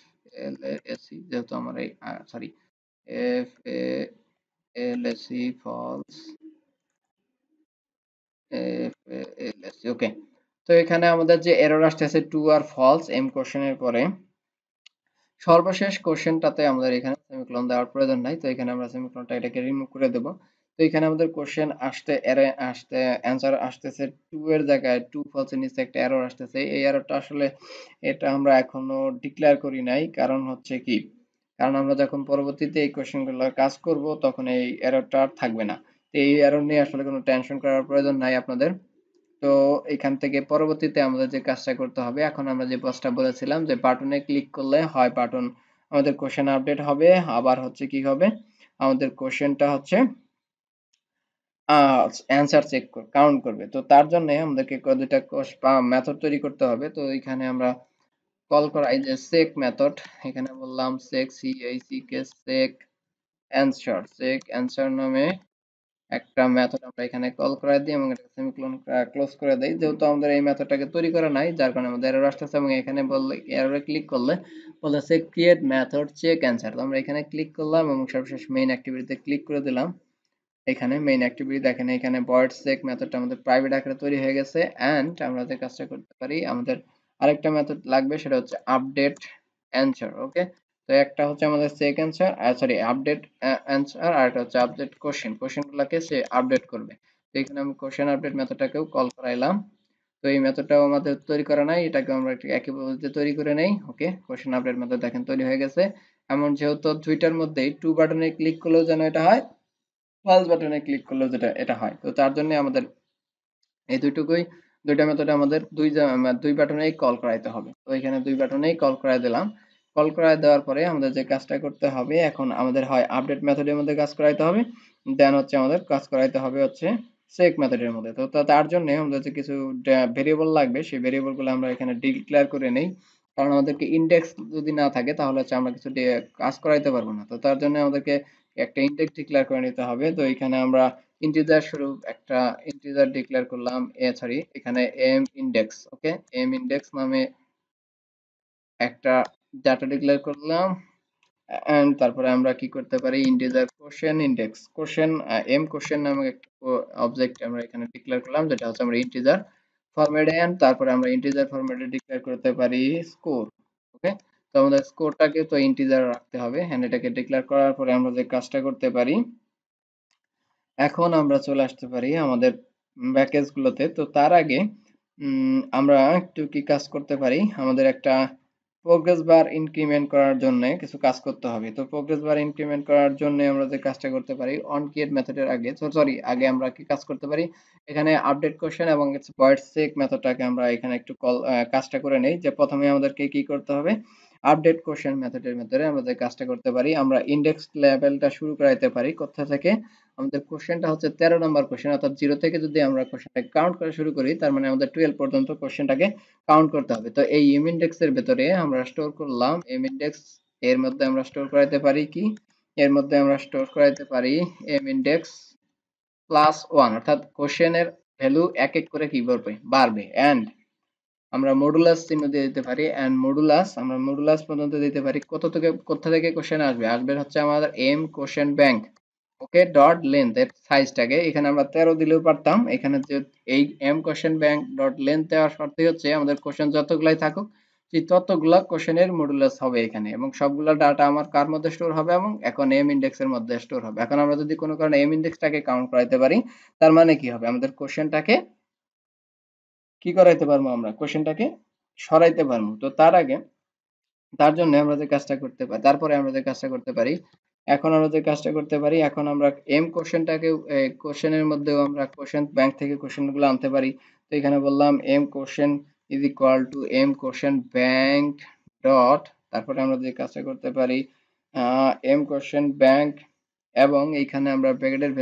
এল এস সি, যেহেতু আমার এই sorry F A L S C false, F A L S C. Okay, তো এখানে আমাদের যে এরর আসতেছে ট্রু আর ফলস এম কোশ্চেনের পরে সর্বশেষ কোশ্চেনটাতে আমাদের এখানে সেমিকোলন দেওয়ার প্রয়োজন নাই। তো এখানে আমরা সেমিকোলনটা এটাকে রিমুভ করে দেব। তো এখানে আমাদের কোশ্চেন আসতে অ্যান্সার আসতেছে 2 এর জায়গায় 2 ফলস এর নিচে একটা এরর আসতেছে। এই এররটা আসলে এটা আমরা এখনো ডিক্লেয়ার করি নাই। কারণ হচ্ছে কি? কারণ আমরা যখন পরবর্তীতে এই কোশ্চেনগুলো কাজ করব, তখন এই এররটা আর থাকবে না। তো এই এরর নিয়ে আসলে কোনো টেনশন করার প্রয়োজন নাই আপনাদের। তো এখান থেকে পরবর্তীতে আমাদের যে কাজটা করতে হবে, এখন আমরা যে কাজটা বলেছিলাম যে বাটনে ক্লিক করলে হয় বাটন আমাদের কোশ্চেন আপডেট হবে, আবার হচ্ছে কি হবে, আমাদের কোশ্চেনটা হচ্ছে অ্যান্সার চেক কাউন্ট করবে। তো তার জন্য আমাদেরকে দুইটা মেথড তৈরি করতে হবে। তো এখানে আমরা কল করাই যে সেক মেথড, এখানে বললাম সেক সেক অ্যান্সার নামে একটা মেথড আমরা এখানে কল করে দিই এবং এটা সেমিকোলন ক্লোজ করে দেই। যেহেতু আমাদের এই মেথডটাকে তৈরি করা নাই, যার কারণে আমাদের এরর আসতেছে এবং এখানে বললে এররে ক্লিক করলে বলতেছে ক্রিয়েট মেথড চেক অ্যান্সার। তো আমরা এখানে ক্লিক করলাম এবং সর্বশেষ মেইন অ্যাক্টিভিটিতে ক্লিক করে দিলাম। এখানে মেইন অ্যাক্টিভিটি দেখেন, এখানে ভয়েড চেক মেথডটা আমাদের প্রাইভেট আকারে তৈরি হয়ে গেছে। এন্ড আমরা যে কাজটা করতে পারি, আমাদের আরেকটা মেথড লাগবে, সেটা হচ্ছে আপডেট অ্যান্সার। ওকে, তো একটা হচ্ছে আমাদের check answer, sorry update answer, আর একটা হচ্ছে আপডেট কোশ্চেনগুলোকে সে আপডেট করবে। তো এখানে আমি কোশ্চেন আপডেট মেথডটাকেও কল করাইলাম। তো এই মেথডটাও আমাদের তৈরি করা নাই, এটাকে আমরা একই পদ্ধতিতে তৈরি করে নেই। ওকে, কোশ্চেন আপডেট মেথড দেখেন তৈরি হয়ে গেছে। এমন যেহেতু দুইটার মধ্যেই টু বাটনে ক্লিক করলেও যেন এটা হয়, প্লাস বাটনে ক্লিক করলেও যেটা এটা হয়। তো তার জন্য আমাদের এই দুইটা মেথডে আমাদের দুই বাটনেই কল করাইতে হবে। তো এখানে দুই বাটনেই কল করাই দিলাম। কল করাই দেওয়ার পরে আমাদের যে কাজটা করতে হবে, এখন আমাদের হয় আপডেট মেথডের মধ্যে কাজ করাইতে হবে, দেন হচ্ছে আমাদের কাজ করাইতে হবে হচ্ছে চেক মেথডের মধ্যে। তো তার জন্য আমাদের যে কিছু ভেরিয়েবল লাগবে, সেই ভেরিয়েবলগুলো আমরা এখানে ডিক্লেয়ার করে নেই। কারণ আমাদেরকে ইনডেক্স যদি না থাকে তাহলে হচ্ছে আমরা কিছু কাজ করাইতে পারবো না। তো তার জন্য আমাদেরকে একটা ইনডেক্স ডিক্লেয়ার করে নিতে হবে। তো এখানে আমরা ইন্টিজার স্বরূপ একটা ইন্টিজার ডিক্লেয়ার করলাম, সরি এখানে এম ইন্ডেক্স। ওকে, এম ইন্ডেক্স নামে একটা ডাটা ডিক্লেয়ার করলাম। এন্ড তারপরে আমরা কি করতে পারি, integer question index question M question নামে একটা অবজেক্ট আমরা এখানে ডিক্লেয়ার করলাম, যেটা হচ্ছে আমরা ইন্টিজার ফরম্যাটে। এন্ড তারপরে আমরা ইন্টিজার ফরম্যাটে ডিক্লেয়ার করতে পারি স্কোর। ওকে, তো আমাদের স্কোরটাকে তো ইন্টিজার রাখতে হবে। এন্ড এটাকে ডিক্লেয়ার করার পরে আমরা যে কাজটা করতে পারি, এখন আমরা চলে আসতে পারি আমাদের প্যাকেজগুলোতে। তো তার আগে আমরা একটু কি কাজ করতে পারি, আমাদের একটা প্রোগ্রেস বার ইনক্রিমেন্ট করার জন্য কিছু কাজ করতে হবে। তো প্রোগ্রেস বার ইনক্রিমেন্ট করার জন্য আমরা যে কাজটা করতে পারি, অন ক্রিয়েট মেথডের আগে, সরি আগে আমরা কি কাজ করতে পারি, এখানে আপডেট কোশ্চেন এবং ভয়েড চেক মেথডটাকে আমরা এখানে একটু কাজটা করে নেই। যে প্রথমে আমাদেরকে কি করতে হবে, আপডেট কোশ্চেন মেথডের ভিতরে আমরা যে কাজটা করতে পারি, আমরা ইন্ডেক্স লেভেলটা শুরু করাইতে পারি কোথা থেকে, আমাদের কোশ্চেনটা হচ্ছে 13 নম্বর কোশ্চেন, অর্থাৎ 0 থেকে যদি আমরা কোশ্চেনটাকে কাউন্ট করা শুরু করি, তার মানে আমাদের 12 পর্যন্ত কোশ্চেনটাকে কাউন্ট করতে হবে। তো এই এম ইন্ডেক্সের ভেতরে আমরা স্টোর করলাম এম ইন্ডেক্স, এর মধ্যে আমরা স্টোর করাইতে পারি কি, এর মধ্যে আমরা স্টোর করাইতে পারি এম ইন্ডেক্স প্লাস 1, অর্থাৎ কোশ্চেনের ভ্যালু এক এক করে কি বাড়বে। এন্ড আমরা মডুলাস চিহ্ন দিয়ে দিতে পারি। এন্ড আমরা মডুলাস পর্যন্ত দিতে পারি, কোথা থেকে কোশ্চেন আসবে, হচ্ছে আমাদের এম কোশ্চেন ব্যাংক। ওকে, ডট লেন্থ এর সাইজটাকে এখানে আমরা 13 দিলেও পারতাম। এখানে যে এই M question bank dot length দেওয়ার শর্তে হচ্ছে আমাদের কোশ্চেন যতগুলাই থাকুক, সেই ততগুলা কোশ্চেনের মডুলাস হবে এখানে, এবং সবগুলা ডাটা আমার কার মধ্যে স্টোর হবে, এবং এখন এম ইন্ডেক্স এর মধ্যে স্টোর হবে। এখন আমরা যদি কোনো কারণে এম ইন্ডেক্সটাকে কাউন্ট করাইতে পারি, তার মানে কি হবে, আমাদের কোশ্চেনটাকে কি করাইতে পারবো, আমরা কোশ্চেনটাকে সরাইতে পারবো। তো তার আগে, তার জন্য আমরা যে কাজটা করতে পারি, তারপরে আমরা যে কাজটা করতে পারি, এখন আমরা যে কাজটা করতে পারি, এখন আমরা এম কোশ্চেনটাকে কোশ্চেনের মধ্যেও আমরা কোশ্চেন ব্যাংক থেকে কোশ্চেনগুলো আনতে পারি। তো এখানে বললাম M question is equal to M question bank dot, তারপরে আমরা যে কাজটা করতে পারি, এম কোশ্চেন ব্যাংক, এবং এইখানে আমরা ব্র্যাকেটের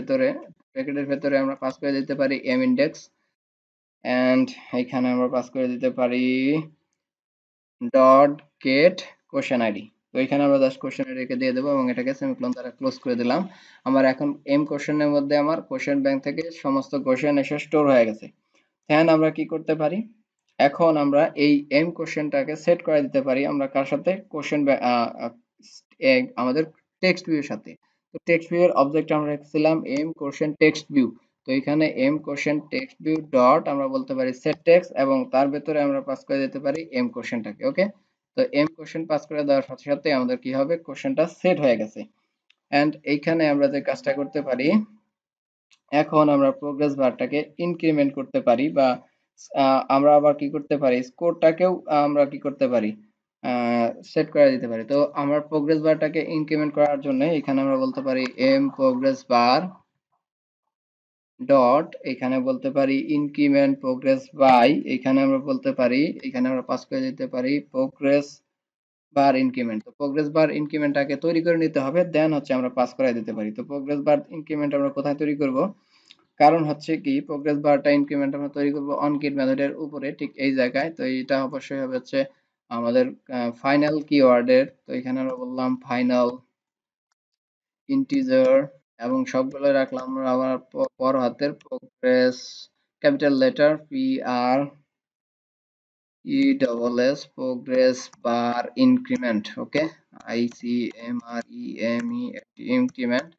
ভেতরে আমরা পাস করে দিতে পারি এম ইন্ডেক্স। এন্ড এইখানে আমরা পাস করে দিতে পারি ডট গেট কোশ্চেন আইডি। তো এখানে আমরা জাস্ট কোশ্চেন আইডিকে দিয়ে দেবো এবং এটাকে সেমিকোলন দ্বারা ক্লোজ করে দিলাম। আমার এখন এম কোশ্চেনের মধ্যে আমার কোশ্চেন ব্যাংক থেকে সমস্ত কোশ্চেন এসে স্টোর হয়ে গেছে। দেন আমরা কি করতে পারি, এখন আমরা এই এম কোশ্চেনটাকে সেট করে দিতে পারি আমরা কার সাথে, আমাদের টেক্সট ভিউর সাথে। তো টেক্সট ভিউ এর অবজেক্ট আমরা রেখেছিলাম এম কোশ্চেন টেক্সট ভিউ। তো এখানে M question text view dot আমরা বলতে পারি সেট টেক্সট, এবং তার ভেতরে আমরা পাস করে দিতে পারি এম কোশ্চেনটাকে। ওকে, তো এম কোশ্চেন পাস করে দেওয়ার সাথে সাথে আমাদের কি হবে, কোশ্চেনটা সেট হয়ে গেছে। এন্ড এইখানে আমরা যে কাজটা করতে পারি, এখন আমরা প্রোগ্রেস বারটাকে ইনক্রিমেন্ট করতে পারি, বা আমরা আবার কি করতে পারি, স্কোরটাকেও আমরা কি করতে পারি, সেট করে দিতে পারি। তো আমরা প্রোগ্রেস বারটাকে ইনক্রিমেন্ট করার জন্য এখানে আমরা বলতে পারি এম প্রোগ্রেস বার ডট, এখানে বলতে পারি ইনক্রিমেন্ট প্রোগ্রেস বাই, এখানে আমরা বলতে পারি, এখানে আমরা পাস করে দিতে পারি প্রোগ্রেস বার ইনক্রিমেন্ট। তো প্রোগ্রেস বার ইনক্রিমেন্টটাকে তৈরি করে নিতে হবে, দেন হচ্ছে আমরা পাস করাই দিতে পারি। তো প্রোগ্রেস বার ইনক্রিমেন্ট আমরা কোথায় তৈরি করব? কারণ হচ্ছে কি প্রোগ্রেস বারটা ইনক্রিমেন্ট আমরা তৈরি করব অনকিড মেথডের উপরে, ঠিক এই জায়গায়। তো এটা অবশ্যই হবে হচ্ছে আমাদের ফাইনাল কিওয়ার্ডের। তো এখানে আমরা বললাম ফাইনাল ইন্টিজার এবং সবগুলো রাখলাম আমরা আবার বড় হাতের progress capital letter P R E double S progress bar increment. Okay, I C M R E M E increment.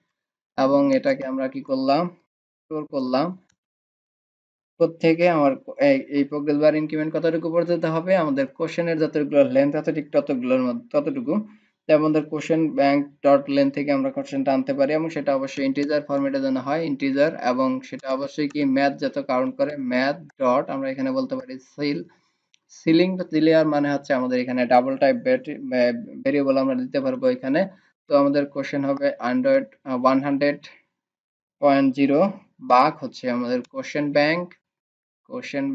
এবং এটাকে আমরা কি করলাম, স্টোর করলাম। প্রত্যেকে আমার এই প্রোগ্রেস বার ইনক্রিমেন্ট কতটুকু পর্যন্ত হবে, আমাদের কোশ্চেনের যতগুলো লেন্থ আছে ঠিক ততগুলোর মধ্যে ততটুকু। তাই আমাদের কোশ্চেন ব্যাংক ডট লেন্থ থেকে আমরা কোশ্চেনটা আনতে পারি, এবং সেটা অবশ্যই ইন্টিজার ফরম্যাটে যেন হয়, ইন্টিজার। এবং সেটা অবশ্যই কি ম্যাথ যত কাউন্ট করে ম্যাথ ডট আমরা এখানে বলতে পারি সিলিং ক্লিয়ার, মানে হচ্ছে আমাদের এখানে ডাবল টাইপ ভেরিয়েবল আমরা দিতে পারবো এখানে। তো আমাদের কোশ্চেন হবে 100.0 বাক হচ্ছে আমাদের কোশ্চেন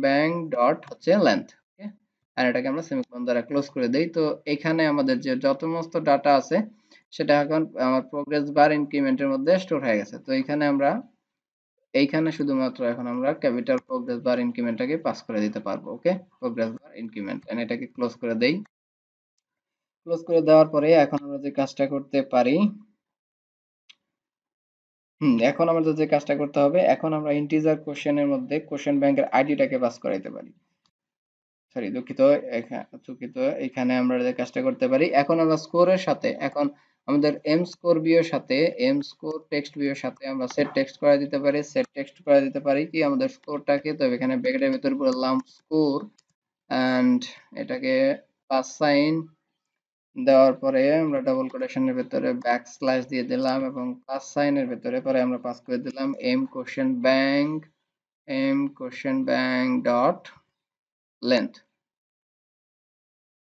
ব্যাংক ডট হচ্ছে লেন্থ। ওকে, আর এটাকে আমরা সেমিকোলন দ্বারা ক্লোজ করে দেই। তো এখানে আমাদের যে যত সমস্ত ডাটা আছে সেটা এখন আমার প্রোগ্রেস বার ইনক্রিমেন্টের মধ্যে স্টোর হয়ে গেছে। তো এইখানে শুধুমাত্র এখন আমরা ক্যাপিটাল প্রোগ্রেস বার ইনক্রিমেন্টটাকে পাস করে দিতে পারবো। ওকে, প্রোগ্রেস বার ইনক্রিমেন্ট, এন্ড এটাকে ক্লোজ করে দেই। ক্লোজ করে দেওয়ার পরে এখন আমরা যে কাজটা করতে পারি, এখন আমাদের যে কাজটা করতে হবে, এখন আমরা ইন্টিজার কোশ্চেনের মধ্যে কোশ্চেন ব্যাংকের আইডিটাকে পাস করাইতে পারি। সরি, দুঃখিত, এখানে আমরা যে কাজটা করতে পারি, এখন আমরা স্কোরের সাথে, এখন আমাদের এম স্কোর বিয়ের সাথে এম স্কোর টেক্সট বিয়ের সাথে আমরা সেট টেক্সট করে দিতে পারি, সেট টেক্সট করে দিতে পারি কি আমাদের স্কোরটাকে। তো এখানে ব্র্যাকেটের ভিতর বললাম স্কোর, এন্ড এটাকে প্লাস সাইন দেওয়ার পরে আমরা ডাবল কোটেশনের ভিতরে ব্যাক স্ল্যাশ দিয়ে দিলাম, এবং প্লাস সাইনের ভিতরে পরে আমরা পাস করে দিলাম M question bank dot length.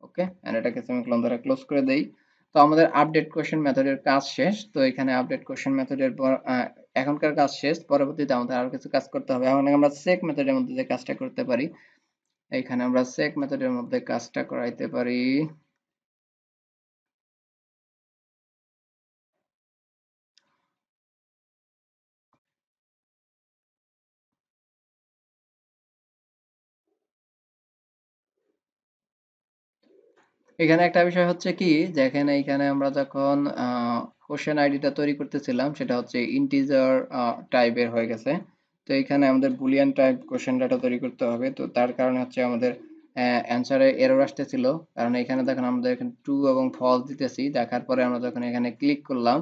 Okay, and এটাকে সেমিকোলন দ্বারা ক্লোজ করে দেই। তো আমাদের আপডেট কোশ্চেন মেথডের কাজ শেষ। তো এখানে আপডেট কোশ্চেন মেথডের পর এখনকার কাজ শেষ, পরবর্তীতে আমাদের আরো কিছু কাজ করতে হবে। এখন আমরা সেক মেথডের মধ্যে যে কাজটা করতে পারি, এখানে আমরা সেক মেথডের মধ্যে কাজটা করাইতে পারি। এখানে একটা বিষয় হচ্ছে কি, দেখেন এইখানে আমরা যখন কোশ্চেন আইডিটা তৈরি করতেছিলাম সেটা হচ্ছে ইন্টিজার টাইপের হয়ে গেছে। তো এখানে আমাদের বুলিয়ান টাইপ কোশ্চেন ডাটা তৈরি করতে হবে। তো তার কারণে হচ্ছে আমাদের অ্যান্সারে এরর আসতেছিল, কারণ এখানে দেখেন আমাদের এখানে ট্রু এবং ফলস দিতেছি। দেখার পরে আমরা যখন এখানে ক্লিক করলাম,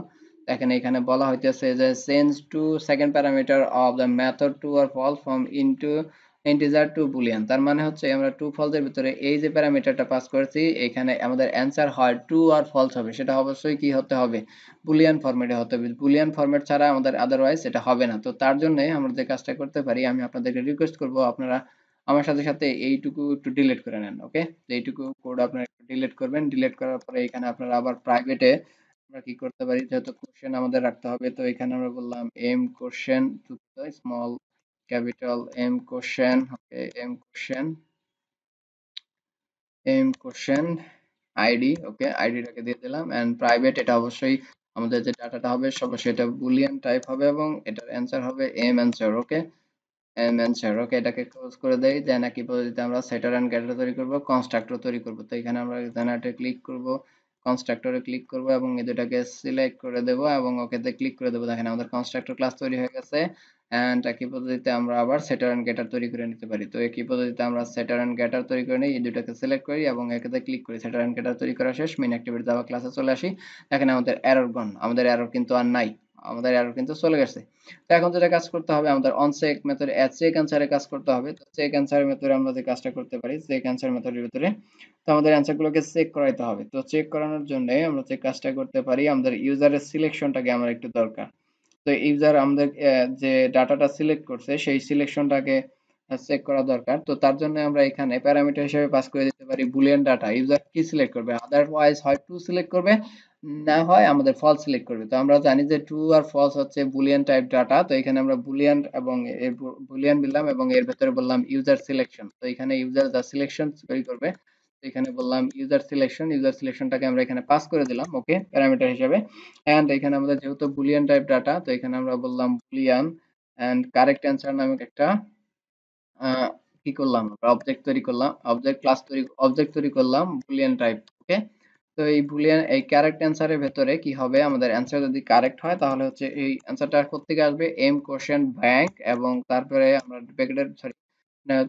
দেখেন এখানে বলা হইতেছে যে change to second parameter of the method to R false from integer to boolean. তার মানে হচ্ছে আমরা টু ফলস এর ভিতরে এই যে প্যারামিটারটা পাস করেছি, এখানে আমাদের অ্যান্সার হয় ট্রু আর ফলস হবে, সেটা অবশ্যই কি হতে হবে, বুলিয়ান ফরম্যাটে হতে হবে। বুলিয়ান ফরম্যাট ছাড়া আমাদের আদারওয়াইজ এটা হবে না। তো তার জন্য আমরা যে কাজটা করতে পারি, আমি আপনাদেরকে রিকোয়েস্ট করব আপনারা আমার সাথে সাথে এইটুকু একটু ডিলিট করে নেন। ওকে, এইটুকু কোড আপনারা একটু ডিলিট করবেন। ডিলিট করার পরে এখানে আপনারা আবার প্রাইভেটে আমরা কি করতে পারি, যেহেতু কোশ্চেন আমাদের রাখতে হবে, তো এখানে আমরা বললাম M question small capital m question. Okay, m question ID. Okay, আইডিটাকে দিয়ে দিলাম, এন্ড প্রাইভেট। এটা অবশ্যই আমাদের যে ডাটাটা হবে অবশ্যই এটা বুলিয়ান টাইপ হবে, এবং এটার অ্যান্সার হবে M answer. Okay, m answer. ওকে, এটাকে ক্লোজ করে দেই। দেন একই পদ্ধতিতে আমরা সেটার এন্ড গেটার তৈরি করব, কনস্ট্রাক্টর তৈরি করব। তো এখানে আমরা জেনারেটরে ক্লিক করব, কনস্ট্রাক্টরে ক্লিক করব, এবং এই দুটাকে সিলেক্ট করে দেব এবং ওকেতে ক্লিক করে দেব। দেখেন আমাদের কনস্ট্রাক্টর ক্লাস তৈরি হয়ে গেছে। এন্ড একই পদ্ধতিতে আমরা আবার সেটার এন্ড গেটার তৈরি করে নিতে পারি। তো একই পদ্ধতিতে আমরা সেটার এন্ড গেটার তৈরি করে নিই, এই দুটাকে সিলেক্ট করি এবং একেতে ক্লিক করি। সেটার এন্ড গেটার তৈরি করা শেষ। মেইন অ্যাক্টিভিটি জাভা ক্লাসে চলে আসি। দেখেন আমাদের এরর গন, আমাদের এরর কিন্তু আর নাই, আমাদের এরর কিন্তু চলে গেছে। তো এখন যেটা কাজ করতে হবে, আমাদের অন চেক মেথডে চেক অ্যান্সারে কাজ করতে হবে। তো চেক অ্যান্সার মেথডে আমরা যে কাজটা করতে পারি, চেক অ্যান্সার মেথডের ভিতরে তো আমাদের অ্যান্সার গুলোকে চেক করাইতে হবে। তো চেক করানোর জন্য আমরা যে কাজটা করতে পারি, আমাদের ইউজারের সিলেকশনটাকে আমার একটু দরকার। তো ইউজার আমাদের যে ডাটাটা সিলেক্ট করছে সেই সিলেকশনটাকে চেক করা দরকার। তো তার জন্য আমরা এখানে প্যারামিটার হিসেবে পাস করে দিতে পারি বুলিয়ান ডাটা। ইউজার কি সিলেক্ট করবে, আদারওয়াইজ হয় ট্রু সিলেক্ট করবে, না হয় আমাদের ফলস সিলেক্ট করবে। তো আমরা জানি যে ট্রু আর ফলস হচ্ছে বুলিয়ান টাইপ ডাটা। তো এখানে আমরা বুলিয়ান এবং বুলিয়ান দিলাম এবং এর ভেতরে বললাম ইউজার সিলেকশন। তো এখানে ইউজার যা সিলেকশন তৈরি করবে এখানে বললাম ইউজার সিলেকশনটাকে আমরা এখানে পাস করে দিলাম, ওকে, প্যারামিটার হিসেবে। এন্ড এখানে আমাদের যেহেতু বুলিয়ান টাইপ ডাটা, তো এখানে আমরা বললাম বুলিয়ান এন্ড কারেক্ট অ্যান্সার নামক একটা আহ, কি করলাম, অবজেক্ট তৈরি করলাম, অবজেক্ট তৈরি করলাম বুলিয়ান টাইপ, ওকে। তো এই বুলিয়ান এই কারেক্ট অ্যান্সারের ভেতরে কি হবে, আমাদের অ্যান্সার যদি কারেক্ট হয় তাহলে হচ্ছে এই অ্যান্সারটা কোত্থেকে আসবে, এম কোশ্চেন ব্যাংক, এবং তারপরে আমরা ব্র্যাকেটের সরি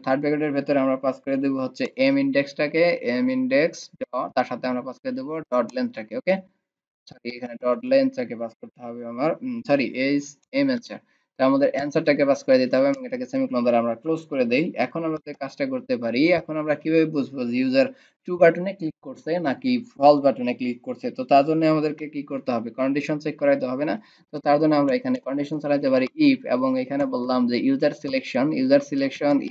থার্ড ব্র্যাকেটের ভেতরে আমরা পাস করে দেবো হচ্ছে এম ইন্ডেক্সটাকে, এম ইন্ডেক্স ডট, তার সাথে আমরা পাস করে দেবো ডট লেন্থটাকে, ওকে। সরি, এখানে ডট লেন্থটাকে পাস করতে হবে আমার, সরি এইচ এম অ্যান্সার। তো আমাদের অ্যান্সারটাকে পাস করে দিতে হবে এবং এটাকে সেমিকোলন দ্বারা আমরা ক্লোজ করে দেই। এখন আমরা যে কাজটা করতে পারি, এখন আমরা কিভাবে বুঝবো যে ইউজার ট্রু বাটনে ক্লিক করছে নাকি ফলস বাটনে ক্লিক করছে? তো তার জন্য আমাদেরকে কি করতে হবে, কন্ডিশন চেক করাইতে হবে না? তো তার জন্য আমরা এখানে কন্ডিশন চালাতে পারি ইফ, এবং এখানে বললাম যে user selection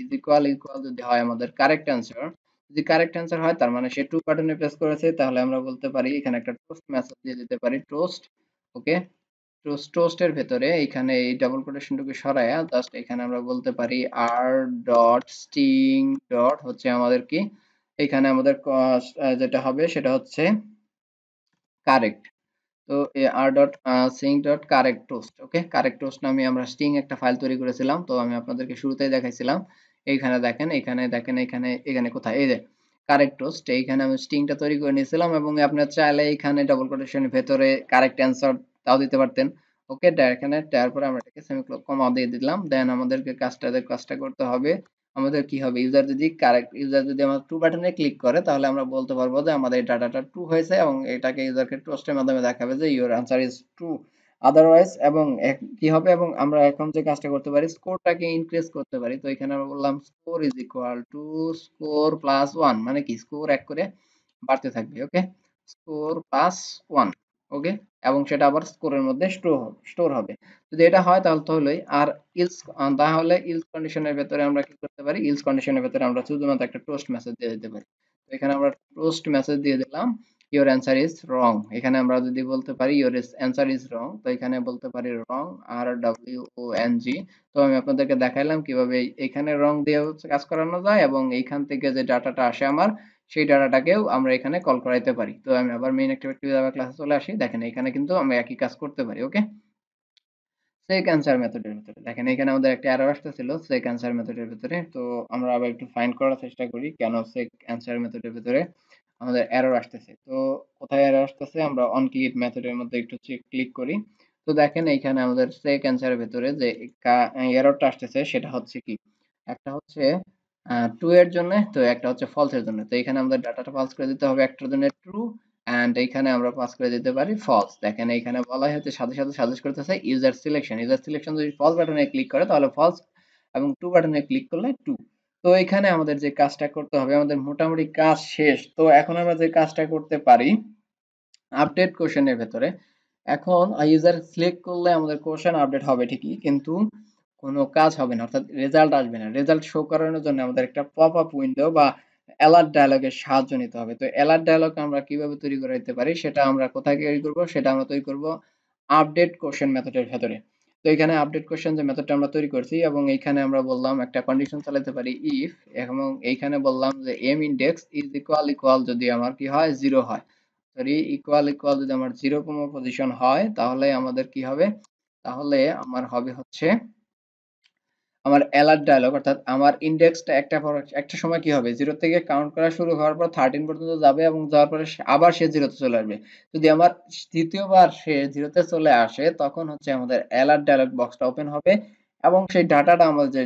is equal equal যদি হয় আমাদের কারেক্ট অ্যান্সার, যদি কারেক্ট অ্যান্সার হয় তার মানে সে ট্রু বাটনে প্রেস করেছে, তাহলে আমরা বলতে পারি এখানে একটা টোস্ট মেসেজ দিয়ে দিতে পারি, টোস্ট, ওকে। টোস্টের ভেতরে এখানে এই ডাবল কোটেশনটুকু সরায়া জাস্ট এখানে আমরা বলতে পারি আর ডট স্টিং ডট হচ্ছে আমাদের কি, এখানে আমাদের যেটা হবে সেটা হচ্ছে কারেক্ট। তো আর ডট সিং dot correct toast, okay, correct toast নামে আমরা স্ট্রিং একটা ফাইল তৈরি করেছিলাম, তো আমি আপনাদেরকে শুরুতেই দেখাইছিলাম। এইখানে দেখেন, এখানে দেখেন, এখানে এখানে কোথায়, এই যে কারেক্ট টোস্ট, এইখানে আমি স্ট্রিংটা তৈরি করে নিয়েছিলাম, এবং আপনার চাইলে এখানে ডাবল কোটেশনের ভেতরে কারেক্ট অ্যান্সার তাও দিতে পারতেন, ওকে। এখানে তারপরে আমরা এটাকে সেমিকোলন কমা দিয়ে দিলাম, দেন আমাদেরকে কাজটা করতে হবে। আমাদের কি হবে, ইউজার যদি আমার ট্রু বাটনে ক্লিক করে তাহলে আমরা বলতে পারবো যে আমাদের এই ডাটাটা ট্রু হয়েছে, এবং এটাকে ইউজারকে টোস্টের মাধ্যমে দেখাবে যে your answer is true. Otherwise, এবং কি হবে, এবং আমরা এখন যে কাজটা করতে পারি স্কোরটাকে ইনক্রিজ করতে পারি। তো এখানে আমরা বললাম score is equal two score plus one, মানে কি স্কোর এক করে বাড়তে থাকবে, ওকে, স্কোর প্লাস ওয়ান, ওকে। এবং সেটা আবার স্কোরের মধ্যে স্টোর হবে। যদি এটা হয় তাহলে তো হলোই। আর ইলস, তাহলে ইলস কন্ডিশনের ভেতরে আমরা কি করতে পারি, ইলস কন্ডিশনের ভেতরে আমরা শুধুমাত্র একটা টোস্ট মেসেজ দিয়ে দিতে পারি। তো এখানে আমরা টোস্ট মেসেজ দিয়ে দিলাম, ইওর অ্যান্সার ইজ রং। এখানে আমরা যদি বলতে পারি ইওর অ্যান্সার ইজ রং, তো এখানে বলতে পারি রং, আর ডব্লিউ ও এন জি। তো আমি আপনাদেরকে দেখাইলাম কিভাবে এখানে রং দিয়ে হচ্ছে কাজ করানো যায়, এবং এইখান থেকে যে ডাটাটা আসে আমার, সেই ডাটাটাকেও আমরা এখানে কল করাইতে পারি। তো আমি আবার মেইন অ্যাক্টিভিটি আবার ক্লাসে চলে আসি, দেখেন এখানে কিন্তু আমরা একই কাজ করতে পারি, ওকে। সেক অ্যান্সার মেথডের ভিতরে দেখেন এখানে আমাদের একটা এরর আসতেছিল সেক অ্যান্সার মেথডের ভিতরে। তো আমরা আবার একটু ফাইন্ড করার চেষ্টা করি কেন সেক অ্যান্সার মেথডের ভিতরে আমাদের এরর আসতেছে। তো কোথায় এরর আসতেছে, আমরা অন ক্লিক মেথডের মধ্যে একটু ক্লিক করি। তো দেখেন এইখানে আমাদের সেক অ্যান্সারের ভিতরে যে এররটা আসতেছে সেটা হচ্ছে কি, একটা হচ্ছে ট্রু এর জন্য, তো একটা হচ্ছে ফলস এর জন্য। তো এখানে আমাদের ডাটাটা পাস করে দিতে হবে, একটার জন্য ট্রু এন্ড এইখানে আমরা পাস করে দিতে পারি ফলস। দেখেন এইখানে বলাই হচ্ছে সাথে সাথে সাজেস্ট করতেছে ইউজার সিলেকশন যদি ফলস বাটনে ক্লিক করে তাহলে ফলস, এবং ট্রু বাটনে ক্লিক করলে ট্রু। তো এখানে আমাদের যে কাজটা করতে হবে, আমাদের মোটামুটি কাজ শেষ। তো এখন আমরা যে কাজটা করতে পারি আপডেট কোশ্চেনের ভেতরে, এখন ইউজার সিলেক্ট করলে আমাদের কোশ্চেন আপডেট হবে ঠিকই, কিন্তু কোনো কাজ হবে না, অর্থাৎ রেজাল্ট আসবে না। রেজাল্ট শো করানোর জন্য আমাদের একটা পপ আপ উইন্ডো বা অ্যালার্ট ডায়লগের সাহায্য নিতে হবে। তো অ্যালার্ট ডায়লগ আমরা কিভাবে তৈরি করতে পারি, সেটা আমরা কোথায় তৈরি করব, সেটা আমরা তৈরি করব আপডেট কোশ্চেন মেথডের ভেতরে। তো এখানে আপডেট কোশ্চেন যে মেথডটা আমরা তৈরি করছি, এবং এইখানে আমরা বললাম একটা কন্ডিশন চালাতে পারি ইফ, এবং এইখানে বললাম যে M index is equal equal যদি আমার কি হয়, জিরো হয়, সরি ইকুয়াল ইকুয়াল যদি আমার 0 পজিশন হয় তাহলে আমাদের কি হবে, তাহলে আমার হবে হচ্ছে আমার অ্যালার্ট ডায়লগ, অর্থাৎ আমার ইন্ডেক্সটা একটা সময় কি হবে, 0 থেকে কাউন্ট করা শুরু হওয়ার পর 13 পর্যন্ত যাবে, এবং যাওয়ার পরে আবার সে 0 তে চলে আসবে। যদি আমার তৃতীয়বার সে 0 তে চলে আসে তখন হচ্ছে আমাদের অ্যালার্ট ডায়লগ বক্সটা ওপেন হবে, এবং সেই ডাটাটা আমাদের যে